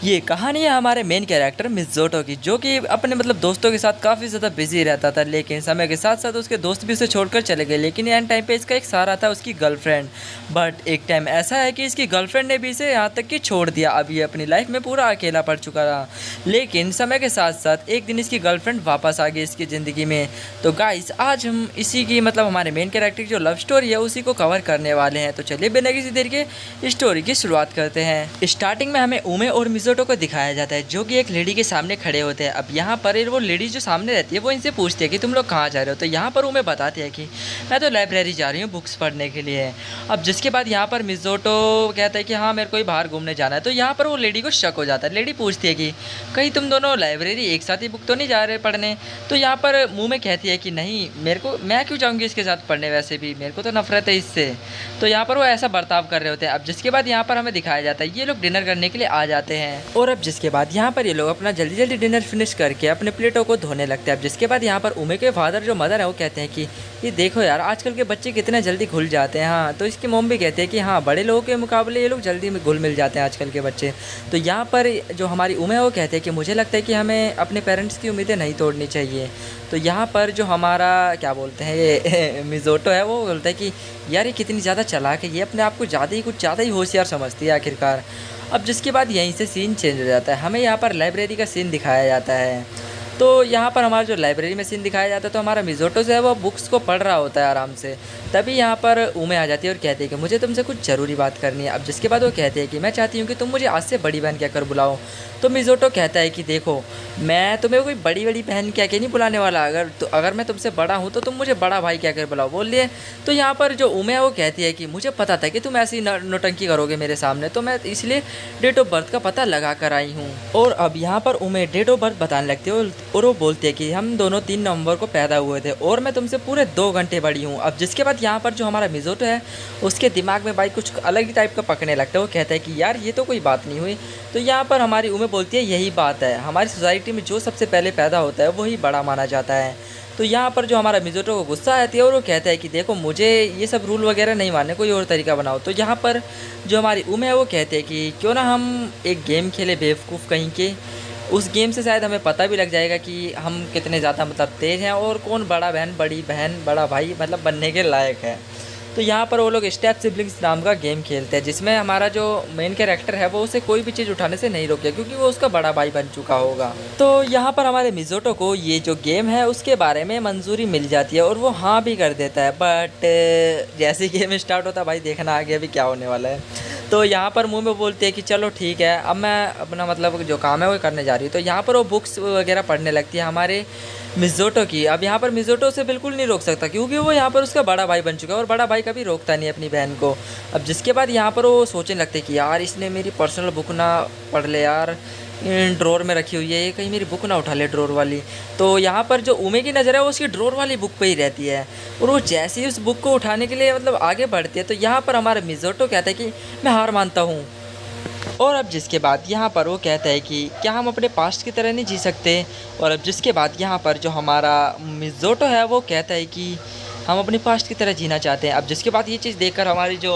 ये कहानी है हमारे मेन कैरेक्टर मिज़ोटो की, जो कि अपने दोस्तों के साथ काफ़ी ज़्यादा बिजी रहता था। लेकिन समय के साथ साथ उसके दोस्त भी उसे छोड़कर चले गए। लेकिन एंड टाइम पे इसका एक सहारा था, उसकी गर्लफ्रेंड। बट एक टाइम ऐसा है कि इसकी गर्लफ्रेंड ने भी इसे यहाँ तक कि छोड़ दिया। अब ये अपनी लाइफ में पूरा अकेला पड़ चुका रहा। लेकिन समय के साथ साथ एक दिन इसकी गर्लफ्रेंड वापस आ गई इसकी ज़िंदगी में। तो गाइस आज हम इसी की हमारे मेन कैरेक्टर की जो लव स्टोरी है उसी को कवर करने वाले हैं। तो चलिए बिना किसी देर के स्टोरी की शुरुआत करते हैं। स्टार्टिंग में हमें उमे और मिज़ोटो को दिखाया जाता है, जो कि एक लेडी के सामने खड़े होते हैं। अब यहाँ पर वो लेडी जो सामने रहती है वो इनसे पूछती है कि तुम लोग कहाँ जा रहे हो। तो यहाँ पर उमे बताती है कि मैं तो लाइब्रेरी जा रही हूँ बुक्स पढ़ने के लिए। अब जिसके बाद यहाँ पर मिज़ोटो कहता है कि हाँ मेरे को ही बाहर घूमने जाना है। तो यहाँ पर वो लेडी को शक हो जाता है। लेडी पूछती है कि कहीं तुम दोनों लाइब्रेरी एक साथ ही बुक तो नहीं जा रहे पढ़ने। तो यहाँ पर मुँह में कहती है कि नहीं, मेरे को मैं क्यों जाऊँगी इसके साथ पढ़ने, वैसे भी मेरे को तो नफरत है इससे। तो यहाँ पर वो ऐसा बर्ताव कर रहे होते हैं। अब जिसके बाद यहाँ पर हमें दिखाया जाता है ये लोग डिनर करने के लिए आ जाते हैं। और अब जिसके बाद यहाँ पर ये लोग अपना जल्दी जल्दी डिनर फिनिश करके अपने प्लेटों को धोने लगते हैं। अब जिसके बाद यहाँ पर उमे के फादर जो मदर है वो कहते हैं कि ये देखो यार आजकल के बच्चे कितने जल्दी घुल जाते हैं। हाँ, तो इसकी मॉम भी कहते हैं कि हाँ बड़े लोगों के मुकाबले ये लोग जल्दी में घुल मिल जाते हैं आजकल के बच्चे। तो यहाँ पर जो हमारी उमे है वो कहते हैं कि मुझे लगता है कि हमें अपने पेरेंट्स की उम्मीदें नहीं तोड़नी चाहिए। तो यहाँ पर जो हमारा क्या बोलते हैं ये मिज़ोटो है वो बोलता है कि यार ये कितनी ज़्यादा चालाक है, ये अपने आप को कुछ ज़्यादा ही होशियार समझती है आखिरकार। अब जिसके बाद यहीं से सीन चेंज हो जाता है, हमें यहाँ पर लाइब्रेरी का सीन दिखाया जाता है। तो यहाँ पर हमारा जो लाइब्रेरी में सीन दिखाया जाता है तो हमारा मिज़ोटो जो है वो बुक्स को पढ़ रहा होता है आराम से। तभी यहाँ पर उमे आ जाती है और कहती है कि मुझे तुमसे कुछ ज़रूरी बात करनी है। अब जिसके बाद वो कहती है कि मैं चाहती हूँ कि तुम मुझे आज से बड़ी बहन कहकर बुलाओ। तो मिज़ोटो कहता है कि देखो मैं तुम्हें कोई बड़ी बहन कह के नहीं बुलाने वाला, अगर मैं तुमसे बड़ा हूँ तो तुम मुझे बड़ा भाई कहकर बुलाओ, बोलिए। तो यहाँ पर जो उमे है वो कहती है कि मुझे पता था कि तुम ऐसी नौटंकी करोगे मेरे सामने, तो मैं इसलिए डेट ऑफ बर्थ का पता लगा कर आई हूँ। और अब यहाँ पर उमे डेट ऑफ बर्थ बताने लगती है और वो बोलती है कि हम दोनों 3 नवंबर को पैदा हुए थे और मैं तुमसे पूरे 2 घंटे बड़ी हूँ। अब जिसके बाद यहाँ पर जो हमारा मिज़ोटो है उसके दिमाग में भाई कुछ अलग ही टाइप का पकने लगता है। वो कहता है कि यार ये तो कोई बात नहीं हुई। तो यहाँ पर हमारी उमे बोलती है यही बात है, हमारी सोसाइटी में जो सबसे पहले पैदा होता है वही बड़ा माना जाता है। तो यहाँ पर जो हमारा मिज़ोटो को गुस्सा आती है और वो कहता है कि देखो मुझे ये सब रूल वगैरह नहीं मानने, कोई और तरीका बनाओ। तो यहाँ पर जो हमारी उमे है वो कहते हैं कि क्यों ना हम एक गेम खेले बेवकूफ़ कहीं के, उस गेम से शायद हमें पता भी लग जाएगा कि हम कितने ज़्यादा तेज़ हैं और कौन बड़ा बहन बड़ी बहन बड़ा भाई बनने के लायक है। तो यहाँ पर वो लोग स्टेप सिबलिंग्स नाम का गेम खेलते हैं, जिसमें हमारा जो मेन कैरेक्टर है वो उसे कोई भी चीज़ उठाने से नहीं रोके क्योंकि वो उसका बड़ा भाई बन चुका होगा। तो यहाँ पर हमारे मिज़ोटो को ये जो गेम है उसके बारे में मंजूरी मिल जाती है और वो हाँ भी कर देता है। बट जैसे ही गेम स्टार्ट होता है भाई देखना आगे अभी क्या होने वाला है। तो यहाँ पर मुंह में बोलते हैं कि चलो ठीक है अब मैं अपना जो काम है वो करने जा रही हूँ। तो यहाँ पर वो बुक्स वगैरह पढ़ने लगती है हमारे मिज़ोटो की। अब यहाँ पर मिज़ोटो से बिल्कुल नहीं रोक सकता क्योंकि वो यहाँ पर उसका बड़ा भाई बन चुका है और बड़ा भाई कभी रोकता नहीं अपनी बहन को। अब जिसके बाद यहाँ पर वो सोचने लगते कि यार इसने मेरी पर्सनल बुक ना पढ़ ले यार, ड्रॉर में रखी हुई है, ये कहीं मेरी बुक ना उठा ले ड्रॉर वाली। तो यहाँ पर जो उमे की नज़र है वो उसकी ड्रॉर वाली बुक पे ही रहती है और वो जैसे ही उस बुक को उठाने के लिए आगे बढ़ती है तो यहाँ पर हमारा मिज़ोटो कहता है कि मैं हार मानता हूँ। और अब जिसके बाद यहाँ पर वो कहता है कि क्या हम अपने पास्ट की तरह नहीं जी सकते। और अब जिसके बाद यहाँ पर जो हमारा मिज़ोटो है वो कहता है कि हम अपनी पास्ट की तरह जीना चाहते हैं। अब जिसके बाद ये चीज़ देखकर हमारी जो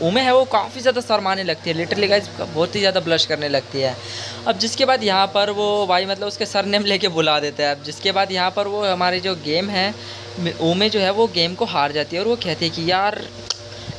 उमे है वो काफ़ी ज़्यादा शर्माने लगती है, लिटरली गाइस बहुत ही ज़्यादा ब्लश करने लगती है। अब जिसके बाद यहाँ पर वो भाई उसके सरनेम लेके बुला देता है। अब जिसके बाद यहाँ पर वो हमारी जो गेम है उमे जो है वो गेम को हार जाती है और वो कहती है कि यार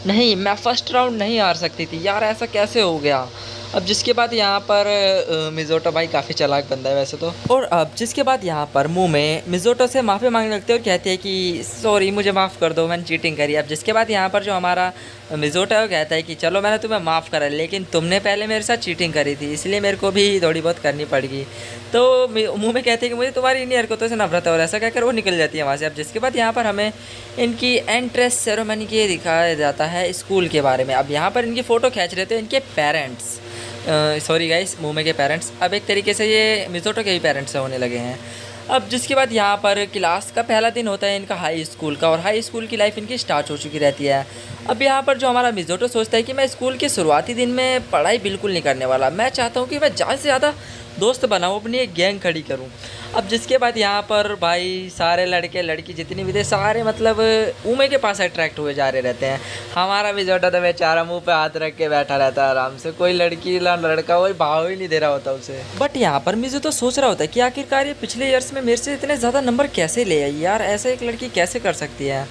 नहीं मैं फ़र्स्ट राउंड नहीं हार सकती थी यार, ऐसा कैसे हो गया। अब जिसके बाद यहाँ पर मिज़ोटो भाई काफ़ी चालाक बंदा है वैसे तो। और अब जिसके बाद यहाँ पर मुँह में मिज़ोटो से माफ़ी मांगने लगते हैं और कहते हैं कि सॉरी मुझे माफ़ कर दो, मैंने चीटिंग करी। अब जिसके बाद यहाँ पर जो हमारा मिज़ोटो है वो कहता है कि चलो मैंने तुम्हें माफ़ करा लेकिन तुमने पहले मेरे साथ चीटिंग करी थी इसलिए मेरे को भी थोड़ी बहुत करनी पड़ेगी। तो मुँह में कहते हैं कि मुझे तुम्हारी इन्हीं हरकतों से नफरत है और ऐसा कहकर वो निकल जाती है वहाँ से। अब जिसके बाद यहाँ पर हमें इनकी एंट्रेंस सेरेमनी के दिखाया जाता है स्कूल के बारे में। अब यहाँ पर इनकी फ़ोटो खींच रहे थे इनके पेरेंट्स, सॉरी गाइस मुँह के पेरेंट्स। अब एक तरीके से ये मिज़ोटो के ही पेरेंट्स होने लगे हैं। अब जिसके बाद यहाँ पर क्लास का पहला दिन होता है इनका हाई स्कूल का और हाई स्कूल की लाइफ इनकी स्टार्ट हो चुकी रहती है। अब यहाँ पर जो हमारा मिज़ोटो सोचता है कि मैं स्कूल के शुरुआती दिन में पढ़ाई बिल्कुल नहीं करने वाला, मैं चाहता हूँ कि मैं ज़्यादा से ज़्यादा दोस्त बनाऊँ, अपनी एक गैंग खड़ी करूँ। अब जिसके बाद यहाँ पर भाई सारे लड़के लड़की जितनी भी थे सारे मतलब ऊमे के पास अट्रैक्ट हुए जा रहे रहते हैं। हमारा मिज़ोटो तो बेचारा मुंह पे हाथ रख के बैठा रहता है आराम से, कोई लड़की ना लड़का कोई भाव ही नहीं दे रहा होता उसे। बट यहाँ पर मिज़ोटो सोच रहा होता है कि आखिरकार ये पिछले ईयर्स में मेरे से इतने ज़्यादा नंबर कैसे ले आई यार, ऐसे एक लड़की कैसे कर सकती है।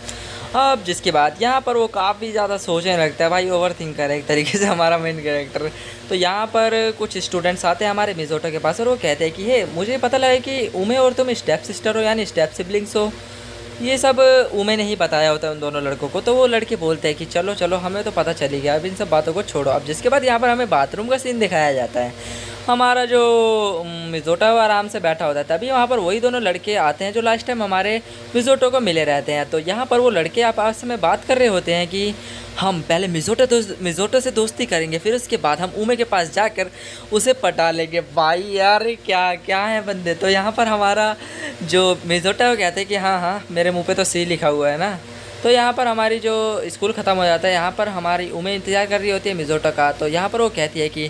अब जिसके बाद यहाँ पर वो काफ़ी ज़्यादा सोचने लगता है, भाई ओवर थिंकर है एक तरीके से हमारा मेन कैरेक्टर। तो यहाँ पर कुछ स्टूडेंट्स आते हैं हमारे मिज़ोटो के पास और वो कहते हैं कि हे मुझे पता लगा कि उमे और तुम स्टेप सिस्टर हो यानी स्टेप सिबलिंग्स हो। ये सब उमे ने ही बताया होता है उन दोनों लड़कों को। तो वो लड़के बोलते हैं कि चलो चलो हमें तो पता चल ही गया, अब इन सब बातों को छोड़ो। अब जिसके बाद यहाँ पर हमें बाथरूम का सीन दिखाया जाता है। हमारा जो मिज़ोटो है वो आराम से बैठा होता है, तभी वहाँ पर वही दोनों लड़के आते हैं जो लास्ट टाइम हमारे मिज़ोटो को मिले रहते हैं। तो यहाँ पर वो लड़के आपस में बात कर रहे होते हैं कि हम पहले मिज़ोटो से दोस्ती करेंगे, फिर उसके बाद हम उमे के पास जाकर उसे पटा लेंगे। भाई यार क्या क्या है बंदे। तो यहाँ पर हमारा जो मिज़ोटो है वो कहते हैं कि हाँ हाँ मेरे मुँह पे तो सी लिखा हुआ है ना। तो यहाँ पर हमारी जो स्कूल ख़त्म हो जाता है, यहाँ पर हमारी उमे इंतज़ार कर रही होती है मिज़ोटो का। तो यहाँ पर वो कहती है कि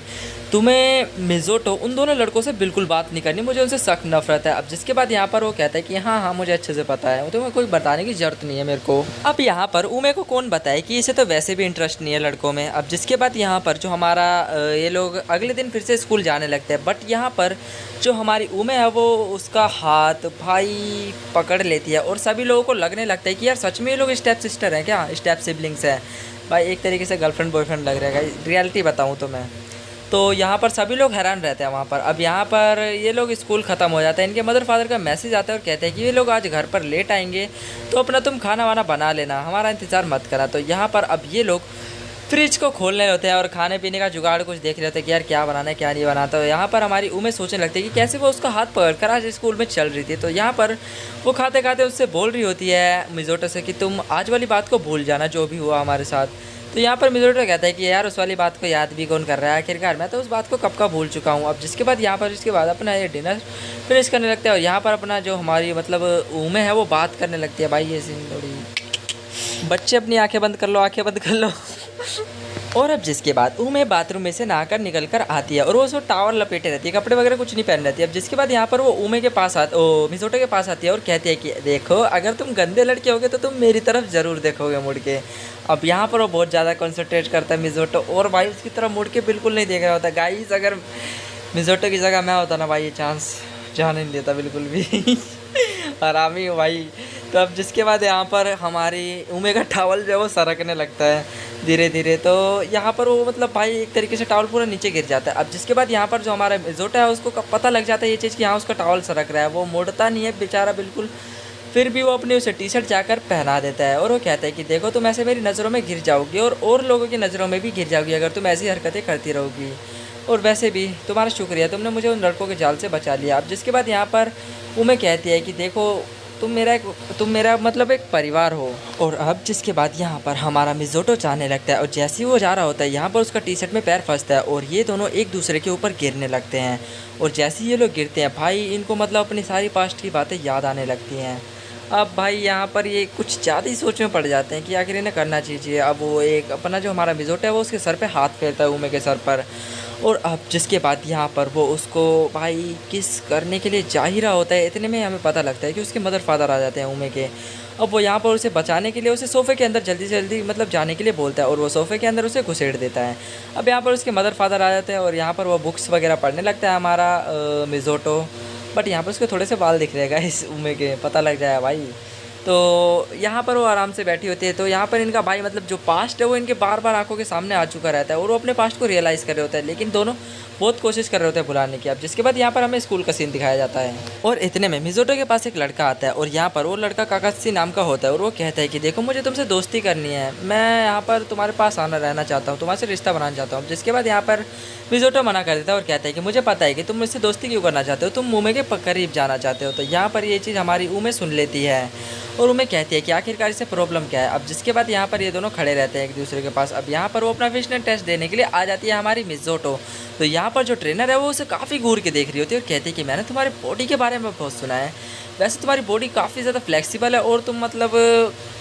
तुम्हें मिज़ोटो उन दोनों लड़कों से बिल्कुल बात नहीं करनी, मुझे उनसे सख्त नफरत है। अब जिसके बाद यहाँ पर वो कहता है कि हाँ हाँ मुझे अच्छे से पता है, तुम्हें कोई बताने की ज़रूरत नहीं है मेरे को। अब यहाँ पर उमे को कौन बताए कि इसे तो वैसे भी इंटरेस्ट नहीं है लड़कों में। अब जिसके बाद यहाँ पर जो हमारा ये लोग अगले दिन फिर से स्कूल जाने लगते हैं, बट यहाँ पर जो हमारी उमे है वो उसका हाथ भाई पकड़ लेती है और सभी लोगों को लगने लगता है कि यार सच में ये लोग स्टेप सिस्टर हैं क्या, स्टेप सिबलिंग्स हैं। भाई एक तरीके से गर्लफ्रेंड बॉयफ्रेंड लग रहा है, रियलिटी बताऊँ तो मैं। तो यहाँ पर सभी लोग हैरान रहते हैं वहाँ पर। अब यहाँ पर ये लोग स्कूल ख़त्म हो जाता है, इनके मदर फादर का मैसेज आता है और कहते हैं कि ये लोग आज घर पर लेट आएंगे तो अपना तुम खाना वाना बना लेना, हमारा इंतज़ार मत करना। तो यहाँ पर अब ये लोग फ्रिज को खोल रहे होते हैं और खाने पीने का जुगाड़ कुछ देख रहे होते हैं कि यार क्या बनाना है क्या नहीं बनाना। तो यहाँ पर हमारी उमे सोचने लगती है कि कैसे वो उसका हाथ पकड़ कर आज स्कूल में चल रही थी। तो यहाँ पर वो खाते खाते उससे बोल रही होती है मिज़ोटो से कि तुम आज वाली बात को भूल जाना जो भी हुआ हमारे साथ। तो यहाँ पर मिज़ोटो कहता है कि यार उस वाली बात को याद भी कौन कर रहा है, आखिरकार मैं तो उस बात को कब का भूल चुका हूँ। अब जिसके बाद यहाँ पर इसके बाद अपना ये डिनर फिनिश करने लगता है और यहाँ पर अपना जो हमारी मतलब उमे है वो बात करने लगती है। भाई ये सीन थोड़ी बच्चे अपनी आंखें बंद कर लो, आंखें बंद कर लो। और अब जिसके बाद उमे बाथरूम में से नहाकर निकल कर आती है और वो टावल लपेटे रहती है, कपड़े वगैरह कुछ नहीं पहन रहती है। अब जिसके बाद यहाँ पर वो उमे के पास मिज़ोटो के पास आती है और कहती है कि देखो अगर तुम गंदे लड़के होगे तो तुम मेरी तरफ ज़रूर देखोगे मुड़ के। अब यहाँ पर वो बहुत ज़्यादा कॉन्सेंट्रेट करता है मिज़ोटो और भाई उसकी तरफ मुड़ के बिल्कुल नहीं देख रहा होता। गाइस अगर मिज़ोटो की जगह मैं होता ना भाई ये चांस जाने नहीं देता बिल्कुल भी। आरामी हो भाई। तो अब जिसके बाद यहाँ पर हमारी उमे का टावल जो है वो सरकने लगता है धीरे धीरे। तो यहाँ पर वो मतलब भाई एक तरीके से टावल पूरा नीचे गिर जाता है। अब जिसके बाद यहाँ पर जो हमारा मिज़ोटो है उसको पता लग जाता है ये चीज़ कि यहाँ उसका टावल सरक रहा है, वो मुड़ता नहीं है बेचारा बिल्कुल। फिर भी वो अपने उसे टी शर्ट जाकर पहना देता है और वो कहता है कि देखो तुम ऐसे मेरी नज़रों में गिर जाओगी और लोगों की नज़रों में भी गिर जाओगी अगर तुम ऐसी हरकतें करती रहोगी। और वैसे भी तुम्हारा शुक्रिया, तुमने मुझे उन लड़कों के जाल से बचा लिया। अब जिसके बाद यहाँ पर उमे कहती है कि देखो तुम मेरा मतलब एक परिवार हो। और अब जिसके बाद यहाँ पर हमारा मिज़ोटो जाने लगता है और जैसे ही वो जा रहा होता है यहाँ पर उसका टी शर्ट में पैर फंसता है और ये दोनों एक दूसरे के ऊपर गिरने लगते हैं। और जैसे ही ये लोग गिरते हैं भाई इनको मतलब अपनी सारी पास्ट की बातें याद आने लगती हैं। अब भाई यहाँ पर ये कुछ ज़्यादा ही सोच में पड़ जाते हैं कि आखिर इन्हें करना चाहिए। अब वो एक अपना जो हमारा मिज़ोटो है वो उसके सर पे हाथ फेरता है उमे के सर पर। और अब जिसके बाद यहाँ पर वो उसको भाई किस करने के लिए जा ही रहा होता है, इतने में हमें पता लगता है कि उसके मदर फादर आ जाते हैं उमे के। अब वो यहाँ पर उसे बचाने के लिए उसे सोफ़े के अंदर जल्दी से जल्दी मतलब जाने के लिए बोलता है और वो सोफ़े के अंदर उसे घुसेड़ देता है। अब यहाँ पर उसके मदर फादर आ जाते हैं और यहाँ पर वो बुक्स वगैरह पढ़ने लगता है हमारा मिज़ोटो। बट यहाँ पर उसके थोड़े से बाल दिख रहेगा इस उमे के, पता लग जाए भाई। तो यहाँ पर वो आराम से बैठी होती है। तो यहाँ पर इनका भाई मतलब जो पास्ट है वो इनके बार बार आंखों के सामने आ चुका रहता है और वो अपने पास्ट को रियलाइज़ कर रहे होते हैं, लेकिन दोनों बहुत कोशिश कर रहे होते हैं भुलाने की। अब जिसके बाद यहाँ पर हमें स्कूल का सीन दिखाया जाता है और इतने में मिज़ोटो के पास एक लड़का आता है और यहाँ पर वो लड़का काकात्सी नाम का होता है और वो कहता है कि देखो मुझे तुमसे दोस्ती करनी है, मैं यहाँ पर तुम्हारे पास आना रहना चाहता हूँ, तुम्हारे से रिश्ता बनाना चाहता हूँ। जिसके बाद यहाँ पर मिज़ोटो मना कर देता है और कहता है कि मुझे पता है कि तुम मुझसे दोस्ती क्यों करना चाहते हो, तुम उमे के करीब जाना चाहते हो। तो यहाँ पर ये चीज़ हमारी उमे सुन लेती है और उमे कहती है कि आखिरकार इससे प्रॉब्लम क्या है। अब जिसके बाद यहाँ पर ये दोनों खड़े रहते हैं एक दूसरे के पास। अब यहाँ पर वो अपना फिटनेस टेस्ट देने के लिए आ जाती है हमारी मिज़ोटो। तो यहाँ पर जो ट्रेनर है वो उसे काफ़ी घूर के देख रही होती है और कहती है कि मैंने तुम्हारे बॉडी के बारे में बहुत सुना है, वैसे तुम्हारी बॉडी काफ़ी ज़्यादा फ्लेक्सिबल है और तुम मतलब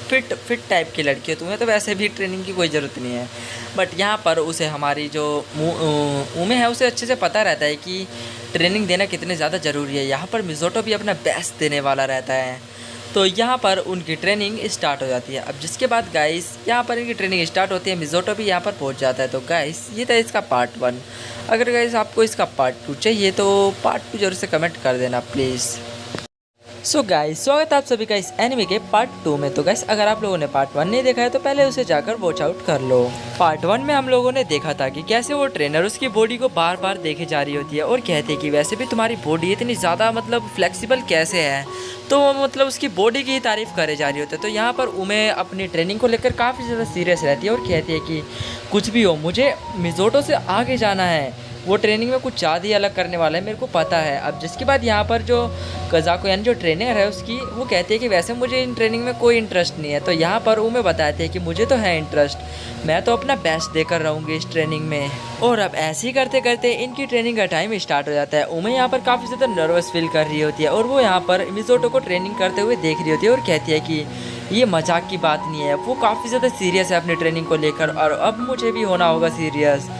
फिट टाइप की लड़की हो, तुम्हें तो वैसे भी ट्रेनिंग की कोई ज़रूरत नहीं है। बट यहाँ पर उसे हमारी जो उमे है उसे अच्छे से पता रहता है कि ट्रेनिंग देना कितने ज़्यादा ज़रूरी है। यहाँ पर मिज़ोटो भी अपना बेस्ट देने वाला रहता है। तो यहाँ पर उनकी ट्रेनिंग स्टार्ट हो जाती है। अब जिसके बाद गाइस यहाँ पर इनकी ट्रेनिंग स्टार्ट होती है, मिज़ोटो भी यहाँ पर पहुँच जाता है। तो गाइस ये था इसका पार्ट 1। अगर गाइस आपको इसका पार्ट 2 चाहिए तो पार्ट 2 जरूर से कमेंट कर देना प्लीज़। सो गाइस स्वागत है आप सभी का इस एनिमे के पार्ट 2 में। तो गाइस अगर आप लोगों ने पार्ट 1 नहीं देखा है तो पहले उसे जाकर वॉच आउट कर लो। पार्ट 1 में हम लोगों ने देखा था कि कैसे वो ट्रेनर उसकी बॉडी को बार बार देखे जा रही होती है और कहते हैं कि वैसे भी तुम्हारी बॉडी इतनी ज़्यादा मतलब फ्लेक्सिबल कैसे है, तो मतलब उसकी बॉडी की ही तारीफ़ करे जा रही होती है। तो यहाँ पर उमे अपनी ट्रेनिंग को लेकर काफ़ी ज़्यादा सीरियस रहती है और कहती है कि कुछ भी हो मुझे मिज़ोटो से आगे जाना है, वो ट्रेनिंग में कुछ ज़्यादा ही अलग करने वाला है, मेरे को पता है। अब जिसके बाद यहाँ पर जो कज़ाको यानी जो ट्रेनर है उसकी वो कहती है कि वैसे मुझे इन ट्रेनिंग में कोई इंटरेस्ट नहीं है। तो यहाँ पर उमे बताते हैं कि मुझे तो है इंटरेस्ट, मैं तो अपना बेस्ट देकर रहूँगी इस ट्रेनिंग में। और अब ऐसे ही करते करते इनकी ट्रेनिंग का टाइम स्टार्ट हो जाता है। उमे यहाँ पर काफ़ी ज़्यादा नर्वस फील कर रही होती है और वो यहाँ पर मिज़ोटो को ट्रेनिंग करते हुए देख रही होती है और कहती है कि ये मजाक की बात नहीं है, वो काफ़ी ज़्यादा सीरियस है अपनी ट्रेनिंग को लेकर और अब मुझे भी होना होगा सीरियस।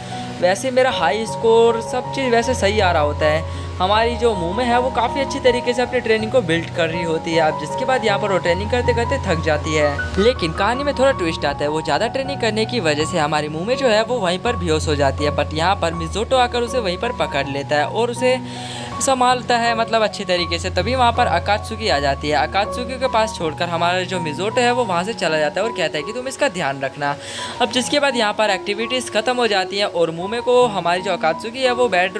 वैसे मेरा हाई स्कोर सब चीज़ वैसे सही आ रहा होता है। हमारी जो मुँह है वो काफ़ी अच्छी तरीके से अपनी ट्रेनिंग को बिल्ड कर रही होती है। अब जिसके बाद यहाँ पर वो ट्रेनिंग करते करते थक जाती है। लेकिन कहानी में थोड़ा ट्विस्ट आता है, वो ज़्यादा ट्रेनिंग करने की वजह से हमारी मुँह में जो है वो वहीं पर बेहोश हो जाती है। बट यहाँ पर मिज़ोटो आकर उसे वहीं पर पकड़ लेता है और उसे संभालता है मतलब अच्छी तरीके से। तभी वहाँ पर अकात्सुकी आ जाती है। अकात्सुकी के पास छोड़कर हमारा जो मिज़ोटो है वो वहाँ से चला जाता है और कहता है कि तुम इसका ध्यान रखना। अब जिसके बाद यहाँ पर एक्टिविटीज़ ख़त्म हो जाती हैं और मुमे को हमारी जो अकात्सुकी है वो बेड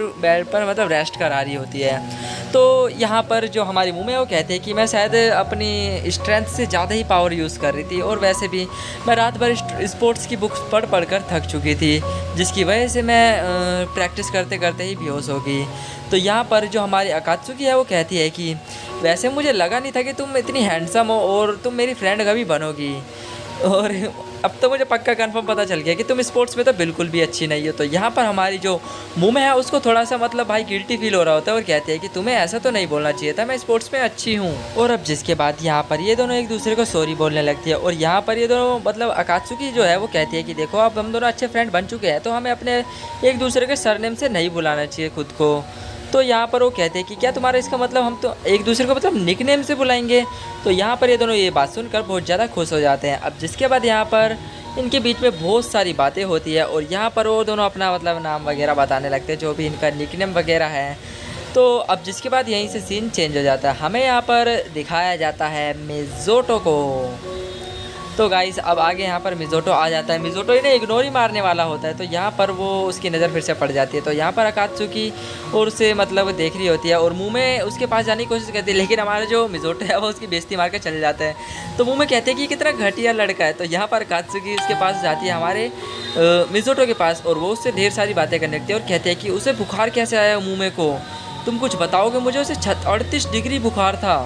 पर मतलब रेस्ट करा रही होती है। तो यहाँ पर जो हमारी मुमे है वो कहते हैं कि मैं शायद अपनी स्ट्रेंथ से ज़्यादा ही पावर यूज़ कर रही थी और वैसे भी मैं रात भर स्पोर्ट्स की बुक्स पढ़ कर थक चुकी थी, जिसकी वजह से मैं प्रैक्टिस करते करते ही बेहोश हो गई। तो यहाँ पर जो हमारी अकात्सुकी है वो कहती है कि वैसे मुझे लगा नहीं था कि तुम इतनी हैंडसम हो और तुम मेरी फ्रेंड कभी बनोगी, और अब तो मुझे पक्का कंफर्म पता चल गया कि तुम स्पोर्ट्स में तो बिल्कुल भी अच्छी नहीं हो। तो यहाँ पर हमारी जो मुँह है उसको थोड़ा सा मतलब भाई गिल्टी फील हो रहा होता है और कहते हैं कि तुम्हें ऐसा तो नहीं बोलना चाहिए था, मैं स्पोर्ट्स में अच्छी हूँ। और अब जिसके बाद यहाँ पर ये दोनों एक दूसरे को सॉरी बोलने लगती है और यहाँ पर ये दोनों मतलब अकात्सुकी जो है वो कहती है कि देखो अब हम दोनों अच्छे फ्रेंड बन चुके हैं तो हमें अपने एक दूसरे के सरनेम से नहीं बुलाना चाहिए खुद को। तो यहाँ पर वो कहते हैं कि क्या तुम्हारा इसका मतलब हम तो एक दूसरे को मतलब निकनेम से बुलाएंगे। तो यहाँ पर ये दोनों ये बात सुनकर बहुत ज़्यादा खुश हो जाते हैं। अब जिसके बाद यहाँ पर इनके बीच में बहुत सारी बातें होती है और यहाँ पर वो दोनों अपना मतलब नाम वगैरह बताने लगते हैं, जो भी इनका निकनेम वगैरह है। तो अब जिसके बाद यहीं से सीन चेंज हो जाता है, हमें यहाँ पर दिखाया जाता है मिज़ोटो को। तो गाइस अब आगे यहाँ पर मिज़ोटो आ जाता है। मिज़ोटो इन्हें इग्नोर ही मारने वाला होता है। तो यहाँ पर वो उसकी नज़र फिर से पड़ जाती है। तो यहाँ पर अकात्सुकी और उसे मतलब देख रही होती है और मुँह में उसके पास जाने की कोशिश करती है, लेकिन हमारा जो मिज़ोटो है वो उसकी बेइज्जती मार कर चले जाते हैं। तो मुँह में कहते हैं कि कितना घटिया लड़का है। तो यहाँ पर अकात्सुकी उसके पास जाती है हमारे मिज़ोटो के पास और वो उससे ढेर सारी बातें करने लगती है और कहते हैं कि उसे बुखार कैसे आया मुँह में को, तुम कुछ बताओगे मुझे। उसे 38 डिग्री बुखार था।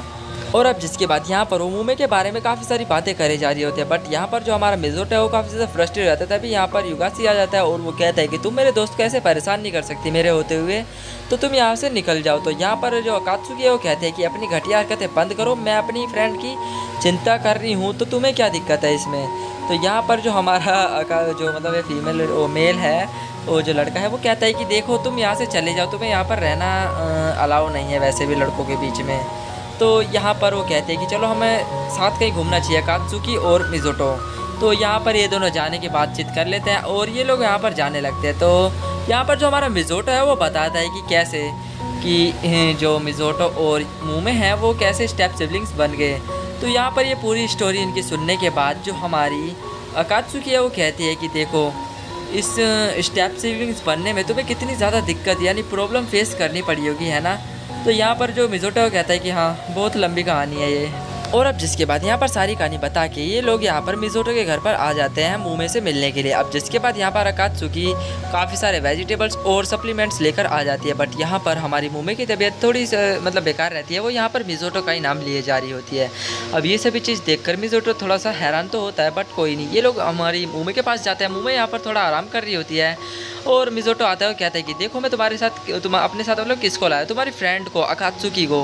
और अब जिसके बाद यहाँ पर वो मुमे के बारे में काफ़ी सारी बातें करे जा रही होती है। बट यहाँ पर जो हमारा मिज़ोटो है वो काफ़ी ज़्यादा फ्रस्ट्रेट रहता है। तभी यहाँ पर युगासी आ जाता है और वो कहता है कि तुम मेरे दोस्त को ऐसे परेशान नहीं कर सकती मेरे होते हुए, तो तुम यहाँ से निकल जाओ। तो यहाँ पर जो अकात्सुकी है वो कहते हैं कि अपनी घटिया हरकतें बंद करो, मैं अपनी फ्रेंड की चिंता कर रही हूँ, तो तुम्हें क्या दिक्कत है इसमें। तो यहाँ पर जो हमारा जो मतलब फीमेल वो मेल है वो जो लड़का है वो कहता है कि देखो तुम यहाँ से चले जाओ, तुम्हें यहाँ पर रहना अलाउ नहीं है वैसे भी लड़कों के बीच में। तो यहाँ पर वो कहते हैं कि चलो हमें साथ कहीं घूमना चाहिए, अकात्सुकी और मिज़ोटो। तो यहाँ पर ये दोनों जाने की बातचीत कर लेते हैं और ये लोग यहाँ पर जाने लगते हैं। तो यहाँ पर जो हमारा मिज़ोटो है वो बताता है कि कैसे कि जो मिज़ोटो और मुमे हैं वो कैसे स्टेप सिबलिंग्स बन गए। तो यहाँ पर ये पूरी स्टोरी इनकी सुनने के बाद जो हमारी अकात्सुकी है वो कहती है कि देखो इस स्टेप सिबलिंग्स बनने में तुम्हें कितनी ज़्यादा दिक्कत यानी प्रॉब्लम फेस करनी पड़ी होगी, है ना। तो यहाँ पर जो मिज़ोटो कहता है कि हाँ बहुत लंबी कहानी है ये। और अब जिसके बाद यहाँ पर सारी कहानी बता के ये लोग यहाँ पर मिज़ोटो के घर पर आ जाते हैं मुमे से मिलने के लिए। अब जिसके बाद यहाँ पर अकात्सुकी काफ़ी सारे वेजिटेबल्स और सप्लीमेंट्स लेकर आ जाती है, बट यहाँ पर हमारी मुमे की तबीयत थोड़ी मतलब बेकार रहती है। वो यहाँ पर मिज़ोटो का ही नाम लिए जा रही होती है। अब ये सभी चीज़ देखकर मिज़ोटो थोड़ा सा हैरान तो होता है, बट कोई नहीं। ये लोग हमारी मुमे के पास जाते हैं। मुमे यहाँ पर थोड़ा आराम कर रही होती है और मिज़ोटो आता है और कहता है कि देखो मैं तुम्हारे साथ अपने साथ मतलब किसको लाया, तुम्हारी फ्रेंड को, अकात्सुकी को।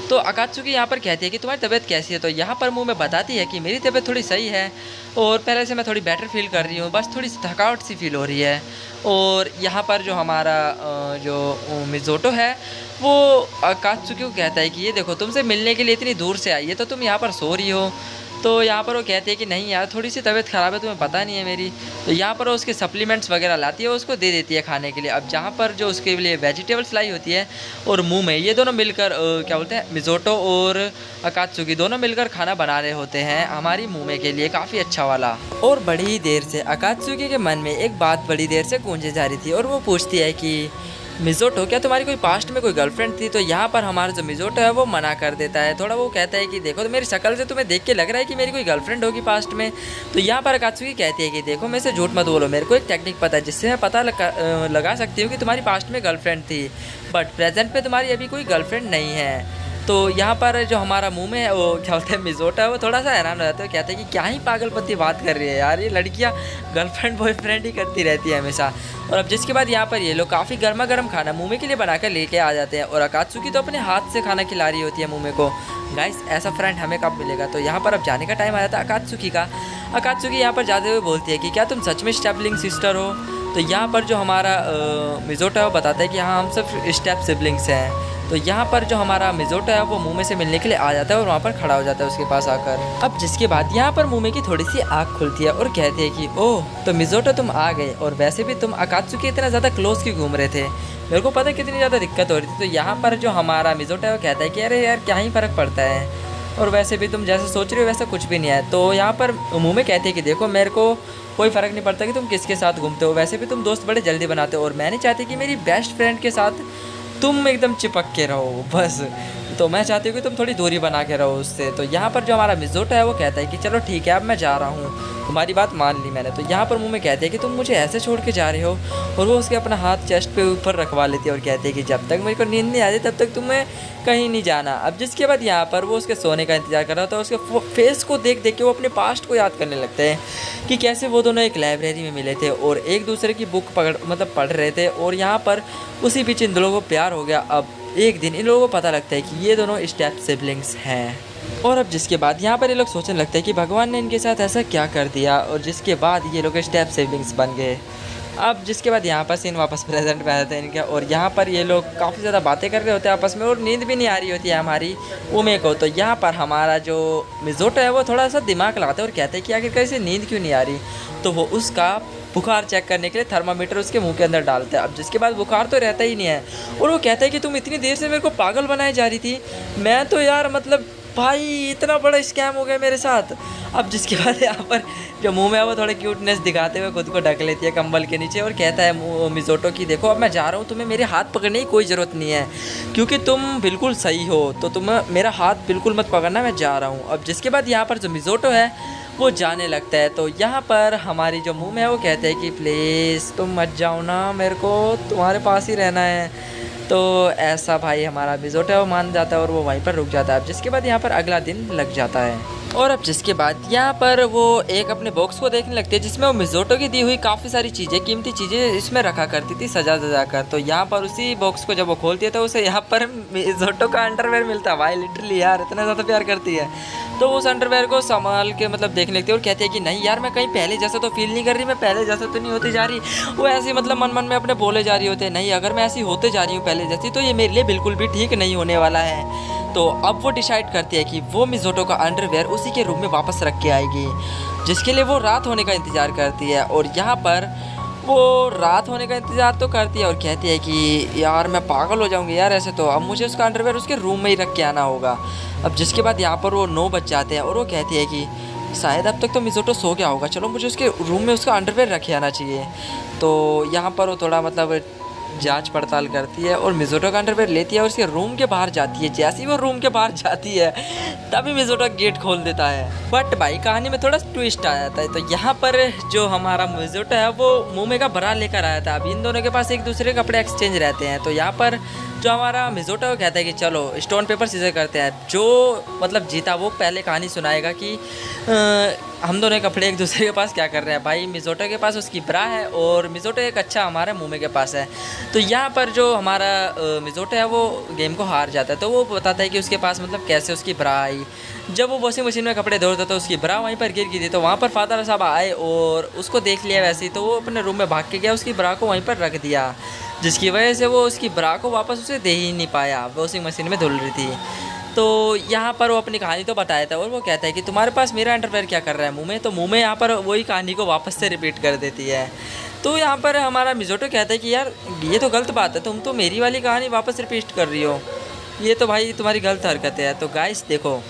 तो अकात्सुकी यहाँ पर कहती है कि तुम्हारी तबीयत कैसी है। तो यहाँ पर मुँह में बताती है कि मेरी तबीयत थोड़ी सही है और पहले से मैं थोड़ी बेटर फील कर रही हूँ, बस थोड़ी सी थकावट सी फील हो रही है। और यहाँ पर जो हमारा जो मिज़ोटो है वो अकात्सुकी को कहता है कि ये देखो तुमसे मिलने के लिए इतनी दूर से आई है तो तुम यहाँ पर सो रही हो। तो यहाँ पर वो कहती है कि नहीं यार थोड़ी सी तबीयत ख़राब है, तुम्हें पता नहीं है मेरी। तो यहाँ पर वो उसके सप्लीमेंट्स वगैरह लाती है, उसको दे देती है खाने के लिए। अब जहाँ पर जो उसके लिए वेजिटेबल्स लाई होती है और मुँह में ये दोनों मिलकर क्या बोलते हैं, मिज़ोटो और अकात्सुकी दोनों मिलकर खाना बना रहे होते हैं हमारी मुँह के लिए, काफ़ी अच्छा वाला। और बड़ी ही देर से अकात्सुकी के मन में एक बात बड़ी देर से गूंजे जा रही थी और वो पूछती है कि मिज़ोटो क्या तुम्हारी कोई पास्ट में कोई गर्लफ्रेंड थी। तो यहाँ पर हमारा जो मिज़ोटो है वो मना कर देता है थोड़ा। वो कहता है कि देखो तो मेरी शक्ल से तुम्हें देख के लग रहा है कि मेरी कोई गर्लफ्रेंड होगी पास्ट में। तो यहाँ पर अकात्सुकी कहती है कि देखो मेरे से झूठ मत बोलो, मेरे को एक टेक्निक पता है जिससे मैं पता लगा सकती हूँ कि तुम्हारी पास्ट में गर्लफ्रेंड थी, बट प्रेजेंट में तुम्हारी अभी कोई गर्लफ्रेंड नहीं है। तो यहाँ पर जो हमारा मुँह में वो क्या बोलते हैं मिज़ोटो है वो थोड़ा सा हैरान हो जाता है। कहते हैं कि क्या ही पागलपंती बात कर रही है यार, ये लड़कियाँ गर्लफ्रेंड बॉयफ्रेंड ही करती रहती है हमेशा। और अब जिसके बाद यहाँ पर ये लोग काफ़ी गर्मा गर्म खाना मुँह के लिए बनाकर लेके आ जाते हैं और अकात्सुकी तो अपने हाथ से खाना खिला रही होती है मुँह को। गाइस ऐसा फ्रेंड हमें कब मिलेगा। तो यहाँ पर अब जाने का टाइम आ जाता है अकात्सुकी का। अकात्सुकी यहाँ पर जाते हुए बोलती है कि क्या तुम सच में स्टेपलिंग सिस्टर हो। तो यहाँ पर जो हमारा मिज़ोटो है वो बताता है कि हाँ हम सब स्टेप सिबलिंग्स हैं। तो यहाँ पर जो हमारा मिज़ोटो है वो मुँह से मिलने के लिए आ जाता है और वहाँ पर खड़ा हो जाता है उसके पास आकर। अब जिसके बाद यहाँ पर मुँह की थोड़ी सी आँख खुलती है और कहती है कि ओह तो मिज़ोटो तुम आ गए, और वैसे भी तुम अकात्सुकी इतना ज़्यादा क्लोज क्यों घूम रहे थे, मेरे को पता है कितनी ज़्यादा दिक्कत हो रही थी। तो यहाँ पर जो हमारा मिज़ोटो है वो कहता है कि अरे यार क्या ही फ़र्क पड़ता है, और वैसे भी तुम जैसे सोच रहे हो वैसा कुछ भी नहीं है। तो यहाँ पर मुँह में कहती है कि देखो मेरे को कोई फ़र्क नहीं पड़ता कि तुम किसके साथ घूमते हो, वैसे भी तुम दोस्त बड़े जल्दी बनाते हो और मैं नहीं चाहती कि मेरी बेस्ट फ्रेंड के साथ तुम एकदम चिपक के रहो बस। तो मैं चाहती हूँ कि तुम थोड़ी दूरी बना के रहो उससे। तो यहाँ पर जो हमारा मिज़ोटो है वो कहता है कि चलो ठीक है अब मैं जा रहा हूँ, तुम्हारी बात मान ली मैंने। तो यहाँ पर मुँह में कहते हैं कि तुम मुझे ऐसे छोड़ के जा रहे हो, और वो उसके अपना हाथ चेस्ट पे ऊपर रखवा लेती है और कहते हैं कि जब तक मेरे को नींद नहीं आती तब तक तुम्हें कहीं नहीं जाना। अब जिसके बाद यहाँ पर वो उसके सोने का इंतजार कर रहा था, उसके फेस को देख देख के वो अपने पास्ट को याद करने लगते हैं कि कैसे वो दोनों एक लाइब्रेरी में मिले थे और एक दूसरे की बुक पढ़ रहे थे, और यहाँ पर उसी बीच इन दोनों को प्यार हो गया। अब एक दिन इन लोगों को पता लगता है कि ये दोनों स्टेप सिबलिंग्स हैं। और अब जिसके बाद यहाँ पर ये लोग सोचने लगते हैं कि भगवान ने इनके साथ ऐसा क्या कर दिया, और जिसके बाद ये लोग स्टेप सिबलिंग्स बन गए। अब जिसके बाद यहाँ पर सीन वापस प्रेजेंट में आ जाता है इनका, और यहाँ पर ये लोग काफ़ी ज़्यादा बातें कर रहे होते हैं आपस में और नींद भी नहीं आ रही होती है हमारी उमे को। तो यहाँ पर हमारा जो मिज़ोटो है वो थोड़ा सा दिमाग लगाता है और कहते हैं कि आखिर कैसे नींद क्यों नहीं आ रही। तो वो उसका बुखार चेक करने के लिए थर्मामीटर उसके मुंह के अंदर डालता है। अब जिसके बाद बुखार तो रहता ही नहीं है, और वो कहता है कि तुम इतनी देर से मेरे को पागल बनाए जा रही थी, मैं तो यार मतलब भाई इतना बड़ा स्कैम हो गया मेरे साथ। अब जिसके बाद यहाँ पर जो मुंह में है वो थोड़े क्यूटनेस दिखाते हुए खुद को ढक लेती है कंबल के नीचे और कहता है मिज़ोटो की देखो अब मैं जा रहा हूँ, तुम्हें मेरे हाथ पकड़ने की कोई ज़रूरत नहीं है क्योंकि तुम बिल्कुल सही हो, तो तुम मेरा हाथ बिल्कुल मत पकड़ना, मैं जा रहा हूँ। अब जिसके बाद यहाँ पर जो मिज़ोटो है वो जाने लगता है। तो यहाँ पर हमारी जो मुँह में है वो कहते हैं कि प्लीज़ तुम मत जाओ ना, मेरे को तुम्हारे पास ही रहना है। तो ऐसा भाई हमारा मिज़ोटो है वो मान जाता है और वो वहीं पर रुक जाता है। अब जिसके बाद यहाँ पर अगला दिन लग जाता है, और अब जिसके बाद यहाँ पर वो एक अपने बॉक्स को देखने लगती है जिसमें वो मिज़ोटो की दी हुई काफ़ी सारी चीज़ें, कीमती चीज़ें इसमें रखा करती थी सजा सजा कर। तो यहाँ पर उसी बॉक्स को जब वो खोलती है तो उसे यहाँ पर मिज़ोटो का अंडरवेयर मिलता है। भाई लिटरली यार इतना ज़्यादा प्यार करती है। तो उस अंडरवेयर को संभाल के मतलब देखने लगती है और कहती है कि नहीं यार मैं कहीं पहले जैसा तो फील नहीं कर रही, मैं पहले जैसा तो नहीं होती जा रही। वो ऐसी मतलब मन मन में अपने बोले जा रही होते हैं, नहीं अगर मैं ऐसी होते जा रही हूँ पहले जैसी तो ये मेरे लिए बिल्कुल भी ठीक नहीं होने वाला है। तो अब वो डिसाइड करती है कि वो मिज़ोटो का अंडरवेयर उसी के रूम में वापस रख के आएगी, जिसके लिए वो रात होने का इंतज़ार करती है। और यहाँ पर वो रात होने का इंतज़ार तो करती है और कहती है कि यार मैं पागल हो जाऊंगी यार ऐसे, तो अब मुझे उसका अंडरवेयर उसके रूम में ही रख के आना होगा। अब जिसके बाद यहाँ पर वो 9 बज जाते हैं और वो कहती है कि शायद अब तक तो मिज़ोटो सो गया होगा, चलो मुझे उसके रूम में उसका अंडरवेयर रखे आना चाहिए। तो यहाँ पर वो थोड़ा मतलब जांच पड़ताल करती है और मिज़ोटो का अंडरवेयर लेती है और उसके रूम के बाहर जाती है। जैसे ही वो रूम के बाहर जाती है तभी मिज़ोटो गेट खोल देता है। बट भाई कहानी में थोड़ा ट्विस्ट आ जाता है। तो यहाँ पर जो हमारा मिज़ोटो है वो मुँह का भरा लेकर आया था। अब इन दोनों के पास एक दूसरे के कपड़े एक्सचेंज रहते हैं। तो यहाँ पर जो हमारा मिज़ोटो वो कहता है कि चलो स्टोन पेपर सीजर करते हैं। जो मतलब जीता वो पहले कहानी सुनाएगा कि हम दोनों कपड़े एक दूसरे के पास क्या कर रहे हैं। भाई मिज़ोटो के पास उसकी ब्रा है और मिज़ोटो एक अच्छा हमारे मुँह के पास है। तो यहाँ पर जो हमारा मिज़ोटो है वो गेम को हार जाता है। तो वो बताता है कि उसके पास मतलब कैसे उसकी ब्रा आई। जब वो वॉशिंग मशीन में कपड़े धोता तो उसकी ब्रा वहीं पर गिर गई थी। तो वहाँ पर फादर साहब आए और उसको देख लिया वैसे ही। तो वो अपने रूम में भाग के गया, उसकी ब्रा को वहीं पर रख दिया, जिसकी वजह से वो उसकी ब्रा को वापस उसे दे ही नहीं पाया, वॉशिंग मशीन में धुल रही थी। तो यहाँ पर वो अपनी कहानी तो बताया था और वो कहता है कि तुम्हारे पास मेरा अंडरवेयर क्या कर रहा है मुँह में। तो मुँह में यहाँ पर वही कहानी को वापस से रिपीट कर देती है। तो यहाँ पर हमारा मिज़ोटो कहता है कि यार ये तो गलत बात है, तुम तो मेरी वाली कहानी वापस रिपीट कर रही हो, ये तो भाई तुम्हारी गलत हरकत है। तो गाइस देखो,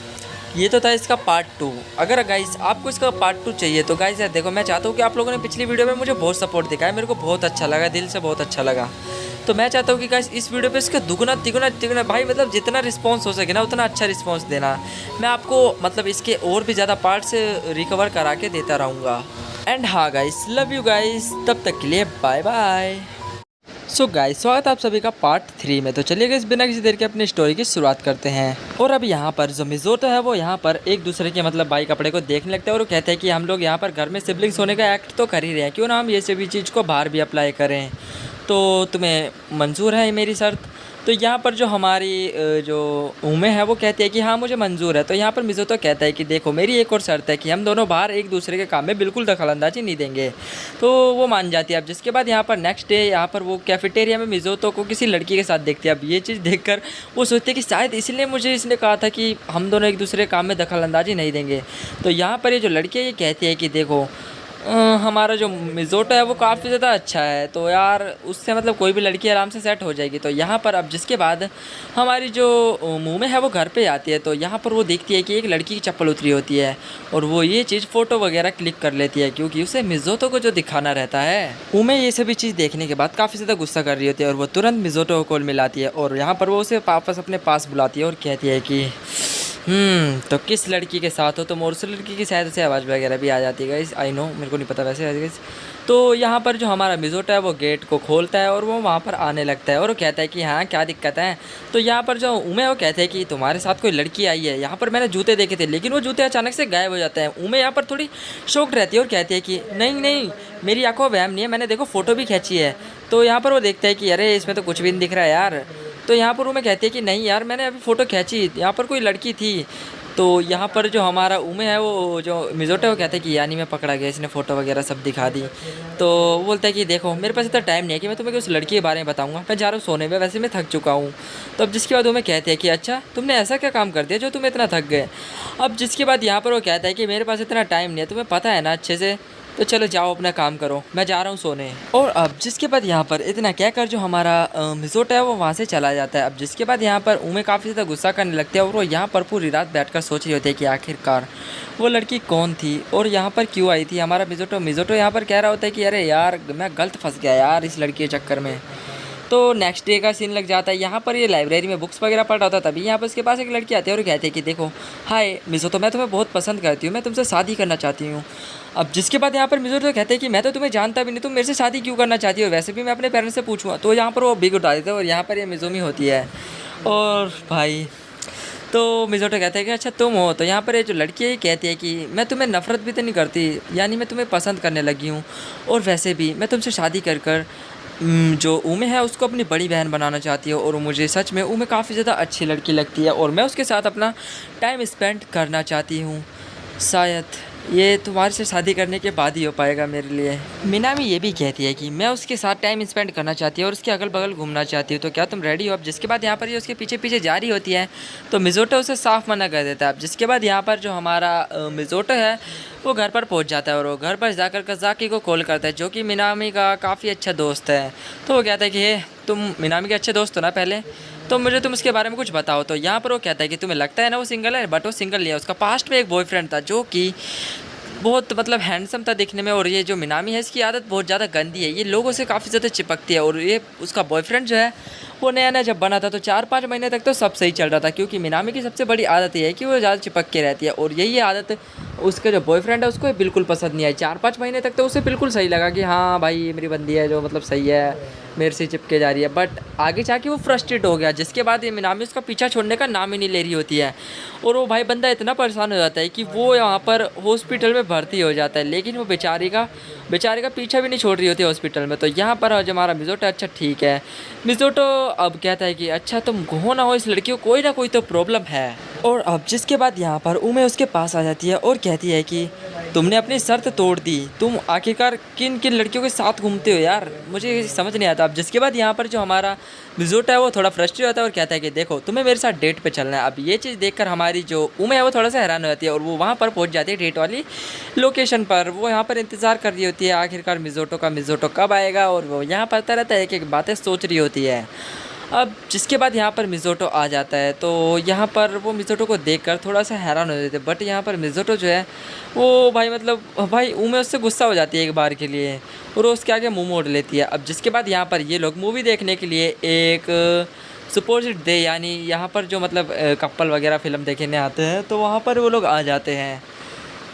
ये तो था इसका पार्ट 2। अगर गाइस आपको इसका पार्ट 2 चाहिए तो गाइस यार देखो, मैं चाहता हूँ कि आप लोगों ने पिछली वीडियो में मुझे बहुत सपोर्ट दिखाया, मेरे को बहुत अच्छा लगा, दिल से बहुत अच्छा लगा। तो मैं चाहता हूँ कि गाइस इस वीडियो पे इसका दुगना तिगुना तिगुना भाई मतलब जितना रिस्पांस हो सके ना उतना अच्छा रिस्पांस देना। मैं आपको मतलब इसके और भी ज़्यादा पार्ट से रिकवर करा के देता रहूँगा। एंड हाँ गाइस, लव यू गाइस, तब तक के लिए बाय बाय। सो गाइस, स्वागत है आप सभी का पार्ट 3 में। तो चलिए गाइस बिना किसी देर के अपनी स्टोरी की शुरुआत करते हैं। और अब यहाँ पर जो मिज़ोटो है वो यहाँ पर एक दूसरे के मतलब भाई कपड़े को देखने लगते हैं और वो कहते हैं कि हम लोग यहाँ पर घर में सिबलिंग्स होने का एक्ट तो कर ही रहे हैं, क्यों ना हम ये सभी चीज़ को बाहर भी अप्लाई करें। तो तुम्हें मंजूर है मेरी शर्त? तो यहाँ पर जो हमारी जो उमे है वो कहती है कि हाँ मुझे मंजूर है। तो यहाँ पर मिज़ोटो कहता है कि देखो मेरी एक और शर्त है कि हम दोनों बाहर एक दूसरे के काम में बिल्कुल दखलंदाजी नहीं देंगे। तो वो मान जाती है। अब जिसके बाद यहाँ पर नेक्स्ट डे यहाँ पर वो कैफेटेरिया में मिज़ोटो को किसी लड़की के साथ देखती है। अब ये चीज़ देखकर वो सोचते हैं कि शायद इसलिए मुझे इसने कहा था कि हम दोनों एक दूसरे के काम में दखलंदाजी नहीं देंगे। तो यहाँ पर ये जो लड़की है ये कहती है कि देखो हमारा जो मिज़ोटो है वो काफ़ी ज़्यादा अच्छा है, तो यार उससे मतलब कोई भी लड़की आराम से सेट हो जाएगी। तो यहाँ पर अब जिसके बाद हमारी जो मुँह में है वो घर पे आती है। तो यहाँ पर वो देखती है कि एक लड़की की चप्पल उतरी होती है और वो ये चीज़ फ़ोटो वगैरह क्लिक कर लेती है, क्योंकि उसे मिज़ोटो को जो दिखाना रहता है। उमे ये सभी चीज़ देखने के बाद काफ़ी ज़्यादा गुस्सा कर रही होती है और वो तुरंत मिज़ोटो को कॉल मिलाती है और यहाँ पर वो उसे वापस अपने पास बुलाती है और कहती है कि तो किस लड़की के साथ हो तुम। और उस लड़की की शायद से आवाज़ वगैरह भी आ जाती है गाइस, आई नो, मेरे को नहीं पता वैसे गाइस। तो यहाँ पर जो हमारा मिज़ोटो है वो गेट को खोलता है और वो वहाँ पर आने लगता है और वो कहता है कि हाँ क्या दिक्कत है। तो यहाँ पर जो उमे वो कहते हैं कि तुम्हारे साथ कोई लड़की आई है, यहाँ पर मैंने जूते देखे थे लेकिन वो जूते अचानक से गायब हो जाते हैं। उमे यहाँ पर थोड़ी शॉक्ड रहती है और कहती है कि नहीं नहीं मेरी आंखों में वहम नहीं है, मैंने देखो फ़ोटो भी खींची है। तो यहाँ पर वो देखता है कि अरे इसमें तो कुछ भी नहीं दिख रहा है यार। तो यहाँ पर उमे कहती है कि नहीं यार मैंने अभी फ़ोटो खींची, यहाँ पर कोई लड़की थी। तो यहाँ पर जो हमारा उमे है वो जो मिज़ोटो वो कहते हैं कि यानी मैं पकड़ा गया, इसने फ़ोटो वगैरह सब दिखा दी। तो वो बोलता है कि देखो मेरे पास इतना टाइम नहीं है कि मैं तुम्हें उस लड़की के बारे में बताऊंगा, मैं जा रहा हूँ सोने में, वैसे मैं थक चुका हूँ। तो अब जिसके बाद उमे कहते हैं कि अच्छा तुमने ऐसा क्या काम कर दिया जो तुम इतना थक गए। अब जिसके बाद यहाँ पर वो कहता है कि मेरे पास इतना टाइम नहीं है, तुम्हें पता है ना अच्छे से, तो चलो जाओ अपना काम करो, मैं जा रहा हूँ सोने। और अब जिसके बाद यहाँ पर इतना कहकर जो हमारा मिज़ोटो है वो वहाँ से चला जाता है। अब जिसके बाद यहाँ पर उमे काफ़ी ज़्यादा गुस्सा करने लगती है और वो यहाँ पर पूरी रात बैठकर सोच रही होती है कि आखिरकार वो लड़की कौन थी और यहाँ पर क्यों आई थी। हमारा मिज़ोटो यहाँ पर कह रहा होता है कि अरे यार मैं गलत फंस गया यार इस लड़की के चक्कर में। तो नेक्स्ट डे का सीन लग जाता है। यहाँ पर ये लाइब्रेरी में बुक्स वगैरह पढ़ रहा था, तभी यहाँ पर उसके पास एक लड़की आती है और कहती है कि देखो हाय मिज़ोटो, मैं तुम्हें बहुत पसंद करती हूँ, मैं तुमसे शादी करना चाहती हूँ। अब जिसके बाद यहाँ पर मिज़ोटो कहते हैं कि मैं तो तुम्हें जानता भी नहीं, तुम मेरे से शादी क्यों करना चाहती हो, वैसे भी मैं अपने पेरेंट्स से पूछूँगा। तो यहाँ पर वो बिग उठा देते हैं और यहाँ पर ये मिज़ोमी होती है। और भाई तो मिज़ोटो कहते हैं कि अच्छा तुम हो। तो यहाँ पर ये जो लड़की है कहती है कि मैं तुम्हें नफ़रत भी तो नहीं करती, यानी मैं तुम्हें पसंद करने लगी हूँ, और वैसे भी मैं तुमसे शादी कर जो उमे है उसको अपनी बड़ी बहन बनाना चाहती है। और मुझे सच में उमे काफ़ी ज़्यादा अच्छी लड़की लगती है और मैं उसके साथ अपना टाइम स्पेंड करना चाहती हूँ। शायद ये तुम्हारे से शादी करने के बाद ही हो पाएगा मेरे लिए। मिनामी ये भी कहती है कि मैं उसके साथ टाइम स्पेंड करना चाहती हूँ और उसके अगल बगल घूमना चाहती हूँ, तो क्या तुम रेडी हो। अब जिसके बाद यहाँ पर ये उसके पीछे पीछे जा रही होती है तो मिज़ोटो उसे साफ मना कर देता है। अब जिसके बाद यहाँ पर जो हमारा मिज़ोटो है वो घर पर पहुँच जाता है और वो घर पर जाकर काज़ाकी को कॉल करता है, जो कि मिनामी का काफ़ी अच्छा दोस्त है। तो वो कहता है कि तुम मिनामी के अच्छे दोस्त हो ना पहले, तो मुझे तुम उसके बारे में कुछ बताओ। तो यहाँ पर वो कहता है कि तुम्हें लगता है ना वो सिंगल है, बट वो सिंगल नहीं है, उसका पास्ट में एक बॉयफ्रेंड था जो कि बहुत मतलब हैंडसम था दिखने में। और ये जो मिनामी है इसकी आदत बहुत ज़्यादा गंदी है, ये लोगों से काफ़ी ज़्यादा चिपकती है। और ये उसका बॉयफ्रेंड जो है वो नया नया जब बना था तो 4-5 महीने तक तो सब सही चल रहा था, क्योंकि मिनामी की सबसे बड़ी आदत ये है कि वो ज़्यादा चिपक के रहती है। और यही आदत उसका जो बॉयफ्रेंड है उसको बिल्कुल पसंद नहीं आई। 4-5 महीने तक तो उसे बिल्कुल सही लगा कि हाँ भाई ये मेरी बंदी है जो मतलब सही है, मेरे से चिपके जा रही है। बट आगे जाके वो फ्रस्ट्रेट हो गया, जिसके बाद ये मिनामी उसका पीछा छोड़ने का नाम ही नहीं ले रही होती है। और वो भाई बंदा इतना परेशान हो जाता है कि वो यहाँ पर हॉस्पिटल में भर्ती हो जाता है, लेकिन वो बेचारे का पीछा भी नहीं छोड़ रही होती हॉस्पिटल में। तो यहाँ पर आज हमारा मिज़ोटो अच्छा ठीक है, मिज़ोटो अब कहता है कि अच्छा तुम हो ना हो, इस लड़की को कोई ना कोई तो प्रॉब्लम है। और अब जिसके बाद यहाँ पर उमे उसके पास आ जाती है और कहती है कि तुमने अपनी शर्त तोड़ दी, तुम आखिरकार किन किन लड़कियों के साथ घूमते हो यार, मुझे समझ नहीं आता। अब जिसके बाद यहाँ पर जो हमारा मिज़ोटो है वो थोड़ा फ्रस्ट्रेट होता है और कहता है कि देखो तुम्हें मेरे साथ डेट पे चलना है। अब ये चीज़ देखकर हमारी जो उमे है वो थोड़ा सा हैरान हो जाती है और वो वहाँ पर पहुँच जाती है डेट वाली लोकेशन पर। वो यहाँ पर इंतज़ार कर रही होती है आखिरकार मिज़ोटो कब आएगा, और वो यहाँ पर तरह तरह की बातें सोच रही होती है। अब जिसके बाद यहाँ पर मिज़ोटो आ जाता है तो यहाँ पर वो मिज़ोटो को देखकर थोड़ा सा हैरान हो जाते हैं। बट यहाँ पर मिज़ोटो जो है वो भाई मतलब भाई उमे उससे गुस्सा हो जाती है एक बार के लिए और वो उसके आगे मुंह मोड़ लेती है। अब जिसके बाद यहाँ पर ये लोग मूवी देखने के लिए एक सुपोजिट डे यानी यहाँ पर जो मतलब कपल वगैरह फ़िल्म देखने आते हैं तो वहाँ पर वो लोग आ जाते हैं।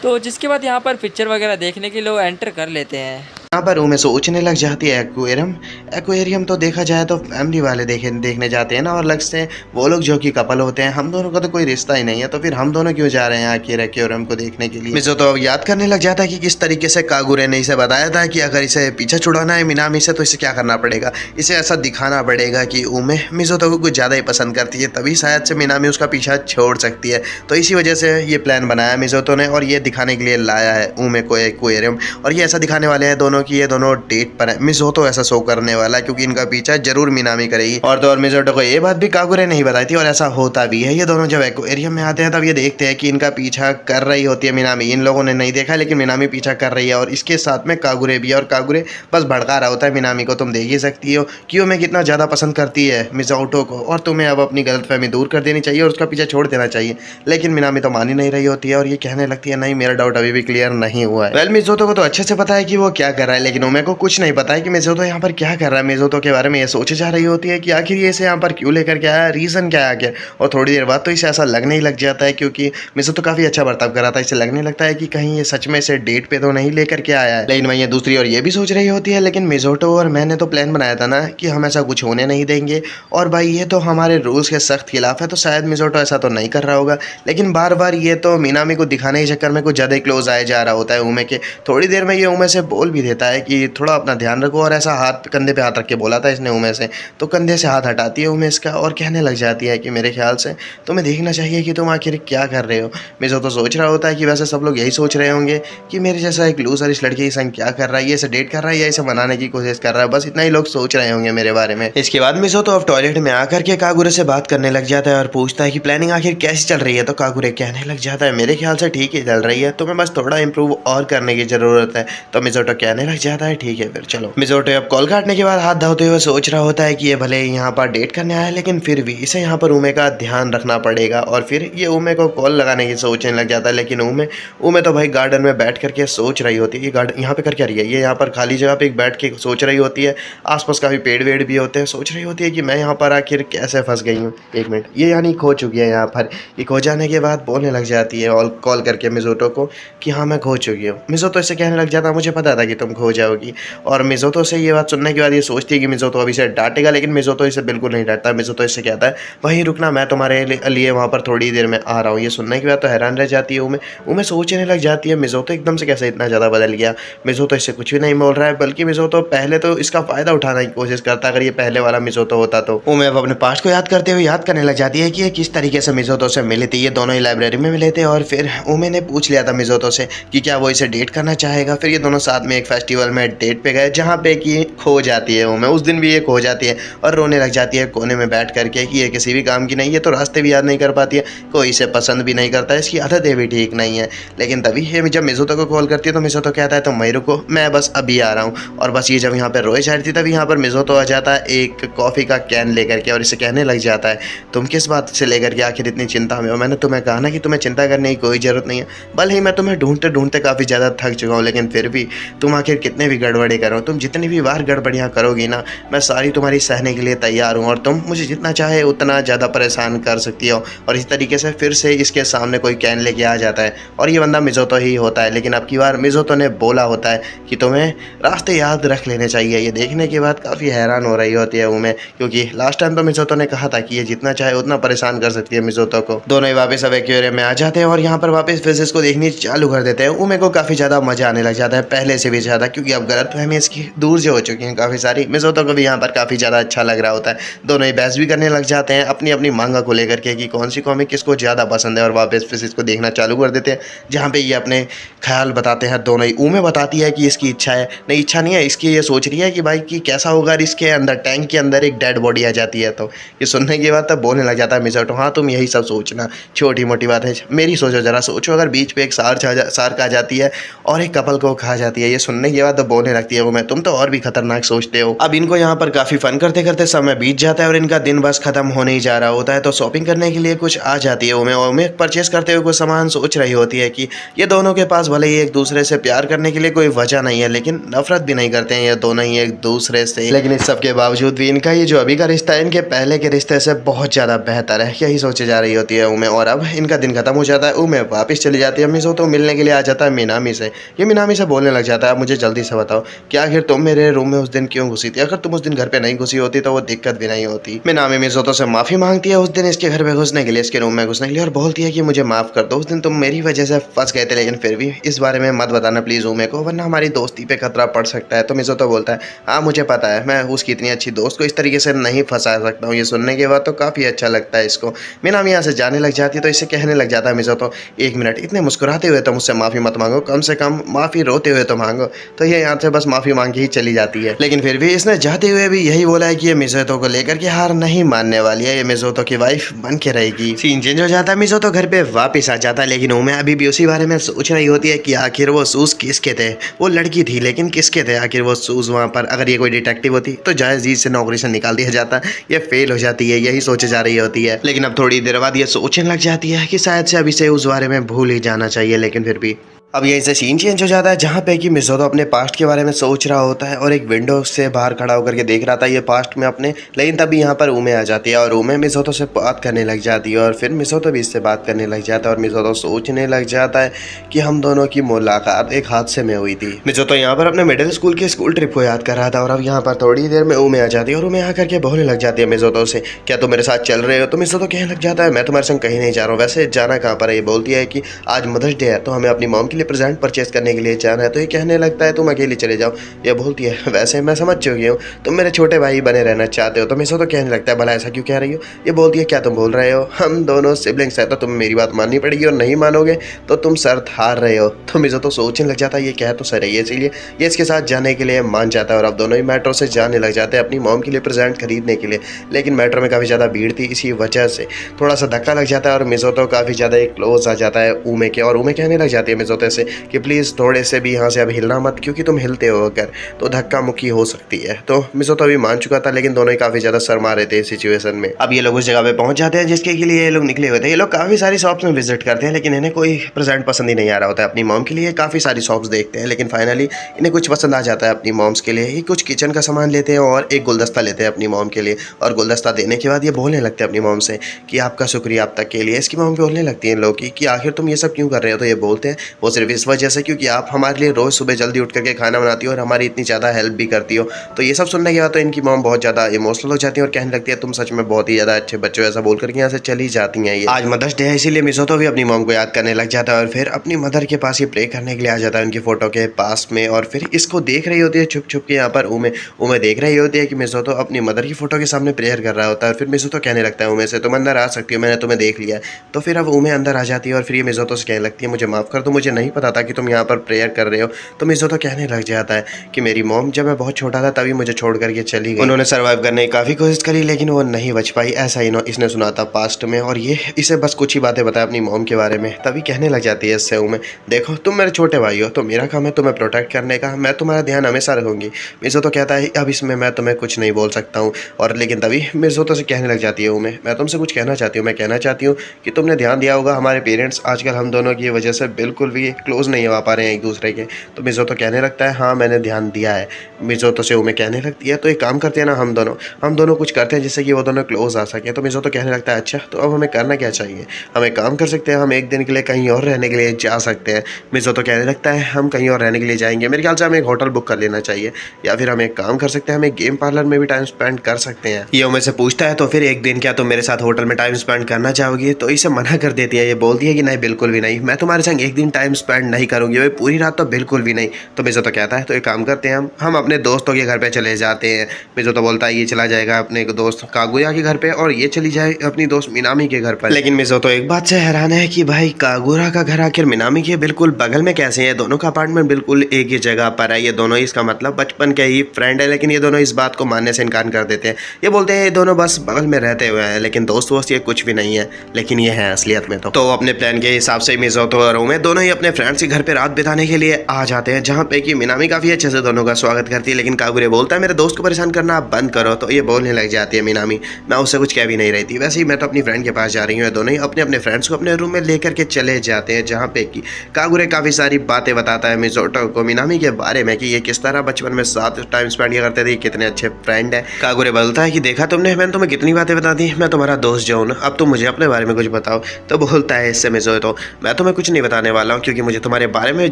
तो जिसके बाद यहाँ पर पिक्चर वगैरह देखने के लोग एंटर कर लेते हैं। यहाँ पर उमे सोचने लग जाती है एक्वेरियम तो देखा जाए तो फैमिली वाले देखने जाते हैं ना, और लग से वो लोग जो कि कपल होते हैं, हम दोनों का तो कोई रिश्ता ही नहीं है, तो फिर हम दोनों क्यों जा रहे हैं आखिर एक्वेरियम को देखने के लिए। मिज़ो तो अब याद करने लग जाता है कि किस तरीके से कागुरे ने इसे बताया था कि अगर इसे पीछे छुड़ाना है मिनामी से तो इसे क्या करना पड़ेगा, इसे ऐसा दिखाना पड़ेगा कि उमे मिज़ो तो कुछ ज़्यादा ही पसंद करती है, तभी शायद से मिनामी उसका पीछा छोड़ सकती है। तो इसी वजह से ये प्लान बनाया मिज़ोटो ने और ये दिखाने के लिए लाया है उमे को एक्वेरियम। और ये ऐसा दिखाने वाले हैं दोनों कि ये दोनों डेट पर है। मिज़ोटो ऐसा शो करने वाला है क्योंकि इनका पीछा जरूर मिनामी करेगी। और तो और मिज़ोटो को ये बात भी कागुरे नहीं बताई थी और ऐसा होता भी है। ये दोनों जब एक्वेरियम में आते हैं तब ये देखते हैं कि इनका पीछा कर रही होती है मिनामी। इन लोगों ने नहीं देखा लेकिन मिनामी पीछा कर रही है और इसके साथ में कागुरे भी है। और कागुरे बस भड़का रहा होता है मिनामी को, तुम देख ही सकती हो कि मैं कितना ज़्यादा पसंद करती है मिज़ोटो को और तुम्हें अब अपनी गलतफहमी दूर कर देनी चाहिए और उसका पीछा छोड़ देना चाहिए। लेकिन मिनामी तो मान ही नहीं रही होती है और ये कहने लगती है नहीं, मेरा डाउट अभी भी क्लियर नहीं हुआ है। वेल मिज़ोटो को तो अच्छे से पता है कि वो क्या कर रहा है, लेकिन उमे को कुछ नहीं पता है कि मिज़ोटो यहाँ पर क्या कर रहा है। मिज़ोटो के बारे में ये सोचे जा रही होती है कि आखिर ये इसे यहाँ पर क्यों लेकर के आया, रीज़न क्या है आखिर। और थोड़ी देर बाद तो इसे ऐसा लगने ही लग जाता है क्योंकि मिज़ोटो काफ़ी अच्छा बर्ताव कर रहा था, इसे लगने लगता है कि कहीं ये सच में इसे डेट पे तो नहीं लेकर के आया है। लेकिन वहीं दूसरी ओर ये भी सोच रही होती है लेकिन मिज़ोटो और मैंने तो प्लान बनाया था ना कि हम ऐसा कुछ होने नहीं देंगे और भाई ये तो हमारे रूल्स के सख्त खिलाफ है, तो शायद मिज़ोटो ऐसा तो नहीं कर रहा होगा। लेकिन बार बार ये तो मिनामी को दिखाने के चक्कर में कुछ ज़्यादा क्लोज आया जा रहा होता है उमे के। थोड़ी देर में ये उमे से बोल भी देता है कि थोड़ा अपना ध्यान रखो, और ऐसा हाथ कंधे पे हाथ रख के बोला था इसने उमे से। तो कंधे से हाथ हटाती है उमे इसका और कहने लग जाती है कि मेरे ख्याल से तुम्हें देखना चाहिए कि तुम आखिर क्या कर रहे हो। मिज़ो तो सोच रहा होता है कि वैसे सब लोग यही सोच रहे होंगे कि मेरे जैसा एक लूजर इस लड़की के संग क्या कर रहा है, ये इसे डेट कर रहा है या इसे मनाने की कोशिश कर रहा है, बस इतना ही लोग सोच रहे होंगे मेरे बारे में। इसके बाद मिज़ो तो अब टॉयलेट में आकर के कागुरे से बात करने लग जाता है और पूछता है कि प्लानिंग आखिर कैसी चल रही है। तो कागुरे कहने लग जाता है मेरे ख्याल से ठीक ही चल रही है, तुम्हें बस थोड़ा इंप्रूव और करने की जरूरत है। तो मिज़ोटो कहने लग जाता है ठीक है फिर चलो। मिज़ोटो अब कॉल काटने के बाद हाथ धोते हुए सोच रहा होता है कि ये भले यहाँ पर डेट करने आया है लेकिन फिर भी इसे यहाँ पर उमे का ध्यान रखना पड़ेगा। और फिर ये उमे को कॉल लगाने की सोचने लग जाता है, लेकिन उमे तो भाई गार्डन में बैठ करके सोच रही होती है। ये गार्डन यहाँ पे कर क्या रही है, ये यहाँ पर खाली जगह पे बैठ के सोच रही होती है। आसपास काफ़ी पेड़ वेड़ भी होते हैं, सोच रही होती है कि मैं यहाँ पर आखिर कैसे फंस गई हूँ। एक मिनट, ये यानी खो चुकी है यहाँ पर। ये खो जाने के बाद बोलने लग जाती है और कॉल करके मिज़ोटो को कि हाँ मैं खो चुकी हूँ। मिज़ोटो इससे कहने लग जाता है मुझे पता था कि तुम खो जाओगी। और मिज़ोटो से ये बात सुनने के बाद ये सोचती है कि मिज़ोटो अभी से डांटेगा, लेकिन मिज़ोटो इसे बिल्कुल नहीं डांटता। मिज़ोटो इससे कहता है वहीं रुकना, मैं तुम्हारे लिए वहाँ पर थोड़ी देर में आ रहा हूँ। ये सुनने के बाद तो हैरान रह जाती है उमे सोचने लग जाती है मिज़ोटो एकदम से कैसे इतना ज़्यादा बदल गया। मिज़ोटो इससे कुछ भी नहीं बोल रहा है, बल्कि मिज़ोटो पहले तो इसका फ़ायदा उठाने की कोशिश करता अगर ये पहले वाला मिज़ोटो होता तो। उमे अब अपने पास्ट को याद करते हुए याद करने लग जाती है कि ये किस तरीके से मिज़ोटो से मिले थे। ये दोनों ही लाइब्रेरी में मिले थे और फिर उमे ने पूछ लिया था मिज़ोटो से कि क्या वो इसे डेट करना चाहेगा। फिर ये दोनों साथ में एक फेस्टिवल में डेट पे गए जहाँ पे कि खो जाती है उमे। उस दिन भी ये खो जाती है और रोने लग जाती है कोने में बैठ करके कि ये किसी भी काम की नहीं है, तो रास्ते भी याद नहीं कर पाती है, कोई इसे पसंद भी नहीं करता है, इसकी आदतें भी ठीक नहीं है। लेकिन तभी ये जब मिज़ोतो को कॉल करती है तो मिज़ोतो कहता है तुम वहीं रुको, मैं बस अभी आ रहा हूँ। और बस ये जब यहाँ पर रोए जा रही थी तभी यहाँ पर मिज़ोतो आ जाता है एक कॉफ़ी का कैन लेकर के और इसे कहने लग जाता है तुम किस बात से लेकर के आखिर इतनी चिंता में हो? मैंने तुम्हें कहा ना कि तुम्हें चिंता करने की कोई ज़रूरत नहीं है। भले ही मैं तुम्हें ढूंढते ढूंढते काफ़ी ज़्यादा थक चुका हूँ, लेकिन फिर भी तुम आखिर कितने भी गड़बड़ी करो, तुम जितनी भी बार गड़बड़ियाँ करोगी ना, मैं सारी तुम्हारी सहने के लिए तैयार हूँ और तुम मुझे जितना चाहे उतना ज़्यादा परेशान कर सकती हो। और इस तरीके से फिर से इसके सामने कोई कैन लेके आ जाता है और ये बंदा मिज़ोतो ही होता है। लेकिन अब की बार मिज़ोतो ने बोला होता है कि तुम्हें रास्ते याद रख लेने चाहिए। ये देखने के बाद काफ़ी हैरान हो रही होती है उमे, क्योंकि लास्ट टाइम तो मिज़ोतो ने कहा था कि ये जितना चाहे उतना परेशान कर सकती है मिज़ोतो को। दोनों ही वापस अब एक्वेरियम में आ जाते हैं और यहाँ पर वापस फिजिक्स को देखनी चालू कर देते हैं। उमे को काफ़ी ज़्यादा मजा आने लग जाता है, पहले से भी ज़्यादा, क्योंकि अब गलतफहमी इसकी दूर से हो चुकी हैं काफ़ी सारी। मिज़ोतो को भी यहाँ पर काफ़ी ज़्यादा अच्छा लग रहा होता है। दोनों ही बहस भी करने लग जाते हैं अपनी अपनी मांगा को लेकर के कि कौन सी कॉमिक किसको ज़्यादा पसंद है, और वापस फिजिक्स को देखना चालू कर देते हैं जहाँ पे ये अपने ख्याल बताते हैं दोनों ही। उमे बताती है कि इसकी इच्छा है, नहीं इच्छा नहीं है, इसकी ये सोच रही है कि भाई कि कैसा होगा इसके अंदर टैंक के अंदर एक डेड बॉडी आ जाती है। तो ये सुनने के बाद तब बोलने लग जाता है मिज़ोतो हाँ तुम यही सब सोचना, छोटी मोटी बात है, मेरी सोचो ज़रा, सोचो अगर बीच पे एक सार्क आ जाती है और एक कपल को खा जाती है। ये सुनने के बाद तो बोलने लगती है उमे तुम तो और भी खतरनाक सोचते हो। अब इनको यहाँ पर काफ़ी फन करते करते समय बीत जाता है और इनका दिन बस खत्म होने ही जा रहा होता है। तो शॉपिंग करने के लिए कुछ आ जाती है उमे, और उमे परचेस करते हुए कुछ सामान सोच रही होती है कि ये दोनों के पास भले ही एक दूसरे से प्यार करने के लिए कोई वजह नहीं है, लेकिन नफरत भी नहीं करते हैं ये दोनों ही एक दूसरे से। लेकिन इस सब के बावजूद भी इनका ये जो अभी का रिश्ता है इनके पहले के रिश्ते से बहुत ज़्यादा बेहतर है, यही सोचे जा रही होती है उमे। और अब इनका दिन खत्म हो जाता है, उमे वापस चली जाती है मिज़ोतो मिलने के लिए आ जाता है मिनामी से। ये मिनामी से बोलने लग जाता है मुझे जल्दी से बताओ कि आखिर तुम मेरे रूम में उस दिन क्यों घुसी थी? अगर तुम उस दिन घर पे नहीं घुसी होती तो वो दिक्कत भी नहीं होती। मिनामी मिज़ोतो से माफ़ी मांगती है उस दिन इसके घर पे घुसने के लिए, इसके रूम में घुसने के लिए, और बोलती है कि मुझे माफ़ कर दो, उस दिन तुम मेरी वजह से फंस गए थे, लेकिन फिर भी इस बारे में मत बताना प्लीज़ उमे को, वरना हमारी दोस्ती पे खतरा पड़ सकता है। तो मिज़ोतो बोलता है हाँ मुझे पता है, मैं उसकी इतनी अच्छी दोस्त को इस तरीके से नहीं फंसा सकता हूँ। ये सुनने के बाद तो काफ़ी अच्छा लगता है इसको। मिनामी यहाँ से जाने लग जाती है तो इसे कहने लग जाता है मिज़ोतो एक मिनट, इतने मुस्कुराते हुए तो मुझसे माफ़ी मत मांगो, कम से कम माफ़ी रोते हुए तो मांगो। तो ये यहाँ से बस माफ़ी मांग के ही चली जाती है। लेकिन फिर भी इसने जाते हुए भी यही बोला है कि ये मिज़ोतो को लेकर के हार नहीं मानने वाली है, ये मिज़ोतो की वाइफ बन के रहेगी। सीन चेंज हो जाता है, मिज़ोतो घर पे वापस आ जाता है, लेकिन उमे अभी भी उसी बारे में सोच रही होती है कि आखिर वो शूज़ किसके थे। वो लड़की थी लेकिन किसके थे आखिर वो शूज़ वहाँ पर? अगर ये कोई डिटेक्टिव होती तो जायज़ जी से नौकरी से निकाल दिया जाता, ये फेल हो जाती है, यही सोचे जा रही होती है। लेकिन अब थोड़ी देर बाद ये सोचने लग जाती है कि शायद से अभी से उस बारे में भूल ही जाना चाहिए। लेकिन फिर भी अब यहीं से सीन चेंज हो जाता है जहाँ पे कि मिज़ोतो अपने पास्ट के बारे में सोच रहा होता है और एक विंडो से बाहर खड़ा होकर के देख रहा था ये पास्ट में अपने। लेकिन तभी यहाँ पर उमे आ जाती है और उमे मिज़ोतो से बात करने लग जाती है और फिर मिज़ोतो भी इससे बात करने लग जाता है और मिज़ोतो सोचने लग जाता है कि हम दोनों की मुलाकात एक हादसे में हुई थी। मिज़ोतो यहाँ पर अपने मिडिल स्कूल के स्कूल ट्रिप को याद कर रहा था और अब यहाँ पर थोड़ी देर में उमे आ जाती है और उमे आकर के बोलने लग जाती है मिज़ोतो से क्या तुम मेरे साथ चल रहे हो? तो मिज़ोतो कहने लग जाता है मैं तुम्हारे संग कहीं नहीं जा रहा हूँ। वैसे जाना कहाँ पर है? ये बोलती है कि आज मदर्स डे है तो हमें अपनी मॉम के लिए प्रेजेंट परचेस करने के लिए जाना है। तो ये कहने लगता है तुम अकेले चले जाओ। ये बोलती है वैसे मैं समझ चुकी हूँ तुम मेरे छोटे भाई बने रहना चाहते हो। तो मिज़ोतो कहने लगता है भला ऐसा क्यों कह रही हो? ये बोलती है क्या तुम बोल रहे हो? हम दोनों सिबलिंग्स हैं तो तुम्हें मेरी बात माननी पड़ेगी और नहीं मानोगे तो तुम शर्त हार रहे हो। तो मिज़ोतो सोचने लग जाता है ये कह तो सही है, इसीलिए ये इसके साथ जाने के लिए मान जाता है और अब दोनों ही मेट्रो से जाने लग जाते हैं अपनी मॉम के लिए प्रेजेंट खरीदने के लिए। लेकिन मेट्रो में काफ़ी ज़्यादा भीड़ थी, इसी वजह से थोड़ा सा धक्का लग जाता है और मिज़ोतो काफ़ी ज़्यादा एक क्लोज आ जाता है उमे के और उमे कहने लग जाती है मिज़ोतो से कि प्लीज़ थोड़े से भी यहाँ से अब हिलना मत, क्योंकि तुम हिलते हो अगर तो धक्का मुक्की हो सकती है। तो मिज़ोतो अभी मान चुका था लेकिन दोनों ही काफ़ी ज़्यादा शर्मा रहे थे इस सिचुएशन में। अब ये लोग उस जगह पे पहुंच जाते हैं जिसके लिए ये लोग निकले हुए थे। ये लोग काफ़ी सारी शॉप्स में विजिट करते हैं लेकिन इन्हें कोई प्रेजेंट पसंद ही नहीं आ रहा होता है। अपनी मॉम के लिए काफ़ी सारी शॉप्स देखते हैं लेकिन फाइनली इन्हें कुछ पसंद आ जाता है अपनी मॉम्स के लिए। ये कुछ किचन का सामान लेते हैं और एक गुलदस्ता लेते हैं अपनी मॉम के लिए और गुलदस्ता देने के बाद ये बोलने लगते हैं अपनी मॉम से कि आपका शुक्रिया अब तक के लिए। इसकी मॉम बोलने लगती है इन लोग की कि आखिर तुम ये सब क्यों कर रहे हो? तो ये बोलते हैं वो सिर्फ इस वजह से क्योंकि आप हमारे लिए रोज़ सुबह जल्दी उठ करके खाना बनाती हो और हमारी इतनी ज़्यादा हेल्प भी करती हो। तो ये सब सुनने के बाद तो इनकी मॉम बहुत ज़्यादा इमोशनल हो जाती है और कहने लगती है तुम सच में बहुत ही ज़्यादा अच्छे बच्चे हो, ऐसा बोल करके यहाँ से चली जाती हैं। ये आज मदर्स डे है इसीलिए मिज़ोतो भी अपनी मॉम को याद करने लग जाता है और फिर अपनी मदर के पास ये प्रे करने के लिए आ जाता है उनकी फ़ोटो के पास में। और फिर इसको देख रही होती है छुप छुप के यहाँ पर उमे देख रही होती है कि मिज़ोतो अपनी मदर की फ़ोटो के सामने प्रेयर कर रहा होता है। फिर मिज़ोतो कहने लगता है उमे से तुम अंदर आ सकती हो, मैंने तुम्हें देख लिया। तो फिर अब उमे अंदर आ जाती है और फिर ये मिज़ोतो से कहने लगती है मुझे माफ़ कर दो, मुझे नहीं नहीं पता था कि तुम यहाँ पर प्रेयर कर रहे हो। तो मिज़ोटो कहने लग जाता है कि मेरी मॉम जब मैं बहुत छोटा था तभी मुझे छोड़ करके चली गई। उन्होंने सर्वाइव करने की काफ़ी कोशिश करी लेकिन वो नहीं बच पाई, ऐसा ही इसने सुना था पास्ट में, और ये इसे बस कुछ ही बातें बताया अपनी मॉम के बारे में। तभी कहने लग जाती है इससे में, देखो तुम मेरे छोटे भाई हो तो मेरा काम है तुम्हें प्रोटेक्ट करने का, मैं तुम्हारा ध्यान हमेशा रखूंगी। मिज़ोटो कहता है अब इसमें मैं तुम्हें कुछ नहीं बोल सकता हूँ। और लेकिन तभी मिज़ोटो से कहने लग जाती है मैं तुमसे कुछ कहना चाहती हूँ। मैं कहना चाहती हूँ कि तुमने ध्यान दिया होगा हमारे पेरेंट्स आजकल हम दोनों की वजह से बिल्कुल भी क्लोज नहीं हो पा रहे हैं एक दूसरे के। तो मिज़ोटो कहने लगता है हाँ मैंने ध्यान दिया है। मिज़ोटो से उमे कहने लगती है तो एक काम करते हैं ना, हम दोनों कुछ करते हैं जिससे कि वो दोनों क्लोज आ सके। तो मिज़ोटो कहने लगता है अच्छा तो अब हमें करना क्या चाहिए। हम एक काम कर सकते हैं, हम एक दिन के लिए कहीं और रहने के लिए जा सकते हैं। मिज़ोटो कहने लगता है हम कहीं और रहने के लिए जाएंगे, मेरे ख्याल से हमें एक होटल बुक कर लेना चाहिए, या फिर हम एक काम कर सकते हैं हम एक गेम पार्लर में भी टाइम स्पेंड कर सकते हैं। ये उमे से पूछता है तो फिर एक दिन क्या तुम मेरे साथ होटल में टाइम स्पेंड करना चाहोगी। तो इसे मना कर देती है, ये बोलती है कि नहीं बिल्कुल भी नहीं, मैं तुम्हारे संग एक दिन टाइम स्पेंड नहीं करूंगी, वो पूरी रात तो बिल्कुल भी नहीं। तो मिज़ोटो कहता है तो एक काम करते हैं हम अपने दोस्तों के घर पे चले जाते हैं। मिज़ोटो बोलता है ये चला जाएगा अपने दोस्त कागुया के घर पे और ये चली जाए अपनी दोस्त मिनामी के घर पर। लेकिन मिज़ोटो एक बात से हैरान है कि भाई कागुरा का घर आखिर मिनामी के बिल्कुल बगल में कैसे है, दोनों का अपार्टमेंट बिल्कुल एक ही जगह पर है। ये दोनों इसका मतलब बचपन के ही फ्रेंड है, लेकिन ये दोनों इस बात को मानने से इनकार कर देते हैं। ये बोलते हैं ये दोनों बस बगल में रहते हुए हैं, लेकिन दोस्त वोस्त ये कुछ भी नहीं है, लेकिन ये है असलियत में। तो अपने प्लान के हिसाब से मिज़ोटो और उमे दोनों ही अपने फ्रेंड्स के घर पे रात बिताने के लिए आ जाते हैं, जहाँ पे कि मिनामी काफी अच्छे से दोनों का स्वागत करती है। लेकिन कागुरे बोलता है मेरे दोस्त को परेशान करना आप बंद करो। तो ये बोलने लग जाती है मिनामी मैं उससे कुछ कह भी नहीं रही थी, वैसे ही मैं तो अपनी फ्रेंड के पास जा रही हूँ। दोनों ही अपने अपने फ्रेंड्स को अपने रूम में लेकर के चले जाते हैं, जहाँ पे कि कागुरे काफी सारी बातें बताता है मिज़ोटो को मिनामी के बारे में कि ये किस तरह बचपन में साथ टाइम स्पेंड किया करते थे, कितने अच्छे फ्रेंड है। कागुरे बोलता है कि देखा तुमने, मैंने तुम्हें कितनी बातें बता दी, मैं तुम्हारा दोस्त जो हूँ ना, अब तुम मुझे अपने बारे में कुछ बताओ। तो बोलता है इससे मिज़ोटो मैं तुम्हें कुछ नहीं बताने वाला हूँ क्योंकि मुझे तुम्हारे बारे में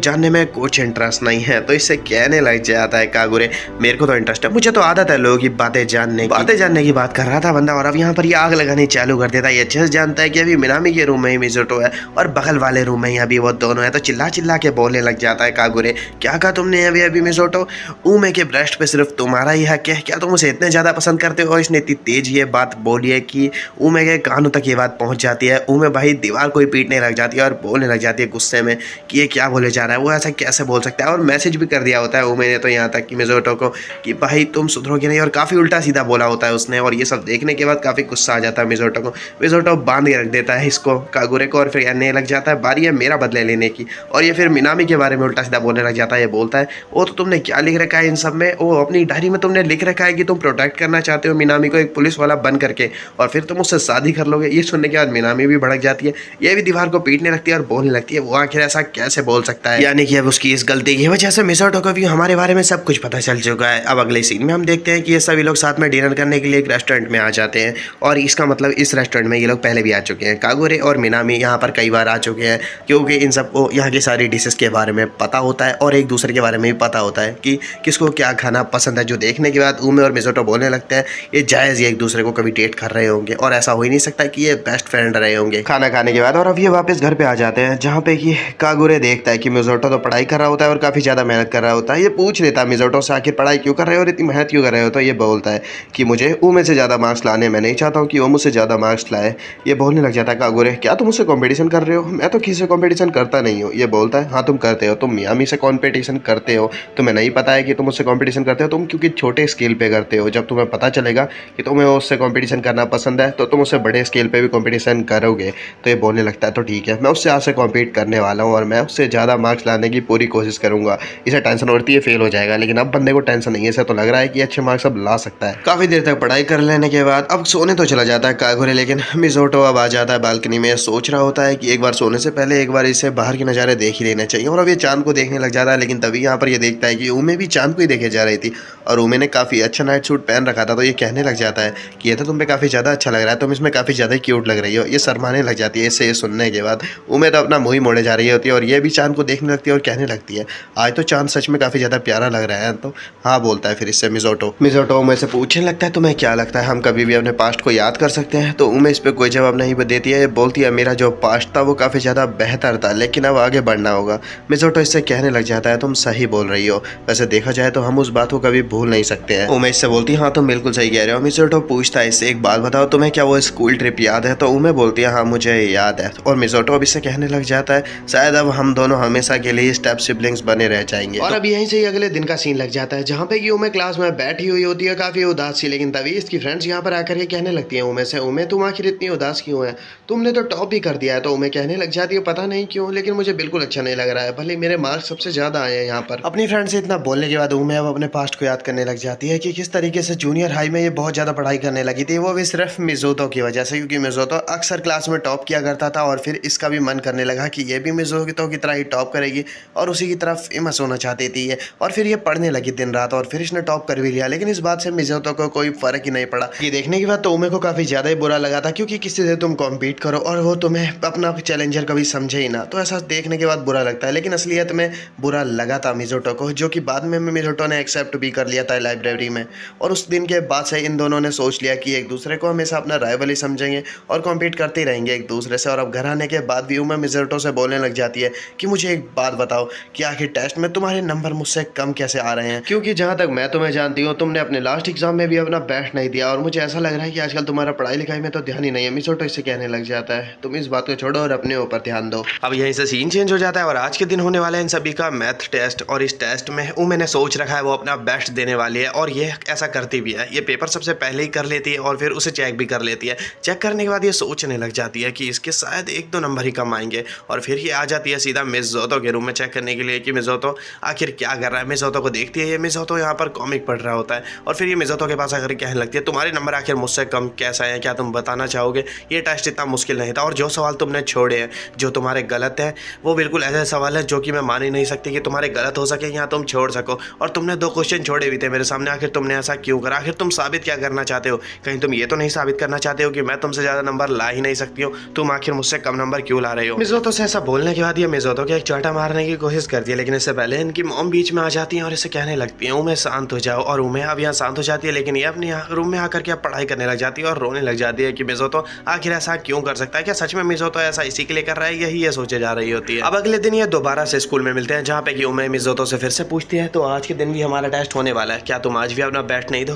जानने में कुछ इंटरेस्ट नहीं है। तो इससे कहने लग जाता है कागुरे मेरे को तो इंटरेस्ट है, मुझे तो आदत है लोगों की बातें जानने की बात कर रहा था बंदा, और अब यहाँ पर ये आग लगानी चालू कर देता है। ये अच्छे से जानता है कि अभी मिनामी के रूम में ही मिज़ोटो है और बगल वाले रूम में ही अभी वो दोनों है। तो चिल्ला चिल्ला के बोलने लग जाता है कागुरे क्या कहा तुमने अभी मिज़ोटो, उमे के ब्रेस्ट पे सिर्फ तुम्हारा ही हक है, क्या तुम उसे इतने ज़्यादा पसंद करते हो। इसने इतनी तेज ये बात बोली है कि उमे के कानों तक ये बात पहुँच जाती है। उमे भाई दीवार को ही पीटने लग जाती है और बोलने लग जाती है गुस्से में कि ये क्या बोले जा रहा है, वो ऐसा कैसे बोल सकता है। और मैसेज भी कर दिया होता है उमे ने तो यहाँ तक कि मिज़ोटो को कि भाई तुम सुधरोगे नहीं, और काफ़ी उल्टा सीधा बोला होता है उसने। और ये सब देखने के बाद काफ़ी गुस्सा आ जाता है मिज़ोटो को। मिज़ोटो बांध के रख देता है इसको कागुरे को और फिर कहने लग जाता है बारी है मेरा बदले लेने की। और ये फिर मिनामी के बारे में उल्टा सीधा बोलने लग जाता है। ये बोलता है वो तो तुमने क्या लिख रखा है इन सब में, वो अपनी डायरी में तुमने लिख रखा है कि तुम प्रोटेक्ट करना चाहते हो मिनामी को एक पुलिस वाला बन करके, और फिर तुम उससे शादी कर लोगे। ये सुनने के बाद मिनामी भी भड़क जाती है, ये भी दीवार को पीटने लगती है और बोलने लगती है वो आखिर ऐसा कैसे बोल सकता है। यानी कि अब उसकी इस गलती की वजह से मिज़ोटो को भी हमारे बारे में सब कुछ पता चल चुका है। अब अगले सीन में हम देखते हैं कि ये सभी लोग साथ में डिनर करने के लिए एक रेस्टोरेंट में आ जाते हैं, और इसका मतलब इस रेस्टोरेंट में ये लोग पहले भी आ चुके हैं। कागुरे और मिनामी यहाँ पर कई बार आ चुके हैं क्योंकि इन सबको यहाँ की सारी डिशेस के बारे में पता होता है और एक दूसरे के बारे में भी पता होता है कि किसको क्या खाना पसंद है। जो देखने के बाद उमे और मिज़ोटो बोलने लगते हैं ये जायज़ ये एक दूसरे को कभी डेट कर रहे होंगे, और ऐसा हो ही नहीं सकता कि ये बेस्ट फ्रेंड रहे होंगे खाना खाने के बाद। और अब ये वापस घर पे आ जाते हैं, जहाँ पे कि कागुरे देखता है कि मिज़ोटो तो पढ़ाई कर रहा होता है और काफ़ी ज़्यादा मेहनत कर रहा होता है। ये पूछ लेता है मिज़ोटो से आखिर पढ़ाई क्यों कर रहे हो और इतनी मेहनत क्यों कर रहे हो। तो ये बोलता है कि मुझे उमे से ज़्यादा मार्क्स लाने, मैं नहीं चाहता हूँ कि वो मुझसे ज़्यादा मार्क्स लाए। ये बोलने लग जाता है कागुरे क्या तुम मुझसे कॉम्पिटिशन कर रहे हो, मैं तो किसी से कॉम्पिटिशन करता नहीं हूँ। ये बोलता है हाँ तुम करते हो, तुम मियामी से कॉम्पिटिशन करते हो, तुम्हें नहीं पता है कि तुम उससे कॉम्पिटिशन करते हो, तुम क्योंकि छोटे स्केल पे करते हो। जब तुम्हें पता चलेगा कि तुम्हें उससे कॉम्पिटिशन करना पसंद है तो तुम उससे बड़े स्केल पे भी कॉम्पिटिशन करोगे। तो ये बोलने लगता है तो ठीक है मैं उससे आज से कॉम्पीट करने वाला हूँ और मैं उससे ज़्यादा मार्क्स लाने की पूरी कोशिश करूँगा। इसे टेंशन होती है फेल हो जाएगा, लेकिन अब बंदे को टेंशन नहीं है, इसे तो लग रहा है कि अच्छे मार्क्स अब ला सकता है। काफ़ी देर तक पढ़ाई कर लेने के बाद अब सोने तो चला जाता है कागुरे, लेकिन मिज़ोटो अब आ जाता है बालकनी में। सोच रहा होता है कि एक बार सोने से पहले एक बार इसे बाहर के नज़ारे देख ही लेना चाहिए, और अब ये चांद को देखने लग जाता है। लेकिन तभी यहाँ पर ये देखता है कि उमे भी चांद को ही देखे जा रही थी, और उमे ने काफ़ी अच्छा नाइट सूट पहन रखा था। तो ये कहने लग जाता है कि ये तो तुम पे काफ़ी ज़्यादा अच्छा लग रहा है, तुम इसमें काफ़ी ज़्यादा क्यूट लग रही हो। ये शर्माने लग जाती है इससे ये सुनने के बाद। उमे तो अपना मुँह ही मोड़े जा रही होती है, और ये भी चांद को देखने लगती है और कहने लगती है आज तो चांद सच में काफ़ी ज़्यादा प्यारा लग रहा है। तो हाँ बोलता है फिर इससे मिज़ोटो उमे से पूछने लगता है तुम्हें क्या लगता है हम कभी भी अपने पास्ट को याद कर सकते हैं। तो उमे इस पर कोई जवाब नहीं देती है, बोलती है मेरा जो पास्ट था वो काफ़ी ज़्यादा बेहतर था, लेकिन अब आगे बढ़ना होगा। मिज़ोटो इससे कहने लग जाता है तुम सही बोल रही हो, वैसे देखा जाए तो हम उस बात को कभी भूल नहीं सकते हैं। उमे इससे बोलती है हाँ तुम बिल्कुल सही कह रहे हो। मिज़ोटो पूछता है इससे एक बात बताओ तुम्हें क्या वो स्कूल ट्रिप याद है। तो उमे बोलती है हाँ मुझे याद है, और मिज़ोटो अब इससे कहने लग जाता है शायद अब अब हम दोनों हमेशा के लिए स्टेप सिबलिंग्स बने रह जाएंगे। और अब यहीं से ही अगले दिन का सीन लग जाता है, जहाँ पे कि उमे क्लास में बैठी हुई होती है काफी उदास सी, लेकिन तभी इसकी फ्रेंड्स यहाँ पर आकर के कहने लगती है उमे से, उमे तुम आखिर इतनी उदास क्यों है, तुमने तो टॉप ही कर दिया है। तो उमे कहने लग जाती है पता नहीं क्यों, लेकिन मुझे बिल्कुल अच्छा नहीं लग रहा है, भले मेरे मार्क्स सबसे ज्यादा आए हैं यहाँ पर। अपनी फ्रेंड से इतना बोलने के बाद उमे अब अपने पास्ट को याद करने लग जाती है कि किस तरीके से जूनियर हाई में ये बहुत ज्यादा पढ़ाई करने लगी थी, वो भी सिर्फ मिज़ोतो की वजह से, क्योंकि मिज़ोतो अक्सर क्लास में टॉप किया करता था और फिर इसका भी मन करने लगा कि ये भी मिज़ोतो की तरह ही टॉप करेगी और उसी की तरह फेमस होना चाहती थी ये, और फिर ये पढ़ने लगी दिन रात और फिर इसने टॉप कर भी लिया। लेकिन इस बात से मिज़ोतो को कोई फर्क ही नहीं पड़ा। ये देखने के बाद तो उमे को काफी ज्यादा ही बुरा लगा था, क्योंकि किसी से तुम कॉम्पीट करो और वो तुम्हें अपना चैलेंजर कभी समझे ही ना, तो ऐसा देखने के बाद बुरा लगता है। लेकिन असलियत में बुरा लगा था मिज़ोतो को, जो कि बाद में मिज़ोतो ने एक्सेप्ट भी कर लिया था लाइब्रेरी में। और उस दिन के बाद से इन दोनों ने सोच लिया कि एक दूसरे को हमेशा अपना राइवल ही समझेंगे और कॉम्पीट करते ही रहेंगे एक दूसरे से। और अब घर आने के बाद भी उमे मिज़ोतो से बोलने लग जाती है कि मुझे एक बात बताओ कि आखिर टेस्ट में तुम्हारे नंबर मुझसे कम कैसे आ रहे हैं, क्योंकि जहाँ तक मैं तुम्हें जानती हूँ तुमने अपने लास्ट एग्जाम में भी अपना बेस्ट नहीं दिया और मुझे ऐसा लग रहा है कि आजकल तुम्हारा पढ़ाई लिखाई में तो ध्यान ही नहीं है। मिज़ोतो इससे कहने लग जाता है तुम इस बात को छोड़ो और अपने ऊपर ध्यान दो। अब यहीं से सीन चेंज हो जाता है और आज के दिन होने वाला है इन सभी का मैथ टेस्ट, और इस टेस्ट में उमे ने सोच रखा है वो अपना बेस्ट देने वाली है और ये ऐसा करती भी है। ये पेपर सबसे पहले ही कर लेती है और फिर उसे चेक भी कर लेती है। चेक करने के बाद ये सोचने लग जाती है कि इसके शायद 1-2 नंबर ही कम आएंगे, और फिर ये आ जाती है सीधा मिज़ोतो के रूम में चेक करने के लिए कि मिज़ोतो आखिर क्या कर रहा है। मिज़ोतो को देखती है, ये मिज़ोतो यहाँ पर कॉमिक पढ़ रहा होता है और फिर ये मिज़ोतो के पास आकर कहने लगती है तुम्हारे नंबर आखिर मुझसे कम कैसा है, क्या तुम बताना चाहोगे, ये टेस्ट इतना मुश्किल नहीं था और जो सवाल तुमने छोड़े हैं जो तुम्हारे गलत हैं वो बिल्कुल ऐसे सवाल है जो कि मैं मान ही नहीं सकती कि तुम्हारे गलत हो सके या तुम छोड़ सको। और तुमने 2 क्वेश्चन छोड़े भी थे मेरे सामने, आखिर तुमने ऐसा क्यों करा, आखिर तुम साबित क्या करना चाहते हो, कहीं तुम ये तो नहीं साबित करना चाहते हो कि मैं तुमसे ज़्यादा नंबर ला ही नहीं सकती हूँ, तुम आखिर मुझसे कम नंबर क्यों ला रहे हो। मिज़ोतो से ऐसा बोलने के बाद ये मिज़ोतो के एक चाटा मारने की कोशिश करती है, लेकिन इससे पहले इनकी मॉम बीच में आ जाती है और इसे कहने लगती है उमे शांत हो जाओ, और उमे अब यहाँ शांत हो जाती है। लेकिन ये अपने रूम में आकर के अब पढ़ाई करने लग जाती है और रोने लग जाती है कि मिज़ोतो आखिर ऐसा क्यों कर सकता है, क्या सच में मिज़ोतो ऐसा इसी के लिए कर रहा है, यही ये सोचे जा रही होती है। अब अगले दिन ये दोबारा से स्कूल में मिलते हैं, जहाँ पे कि उमे मिज़ोतो से फिर से पूछती है तो आज के दिन भी हमारा टेस्ट होने वाला है, क्या तुम आज भी अपना बेस्ट नहीं दोगे।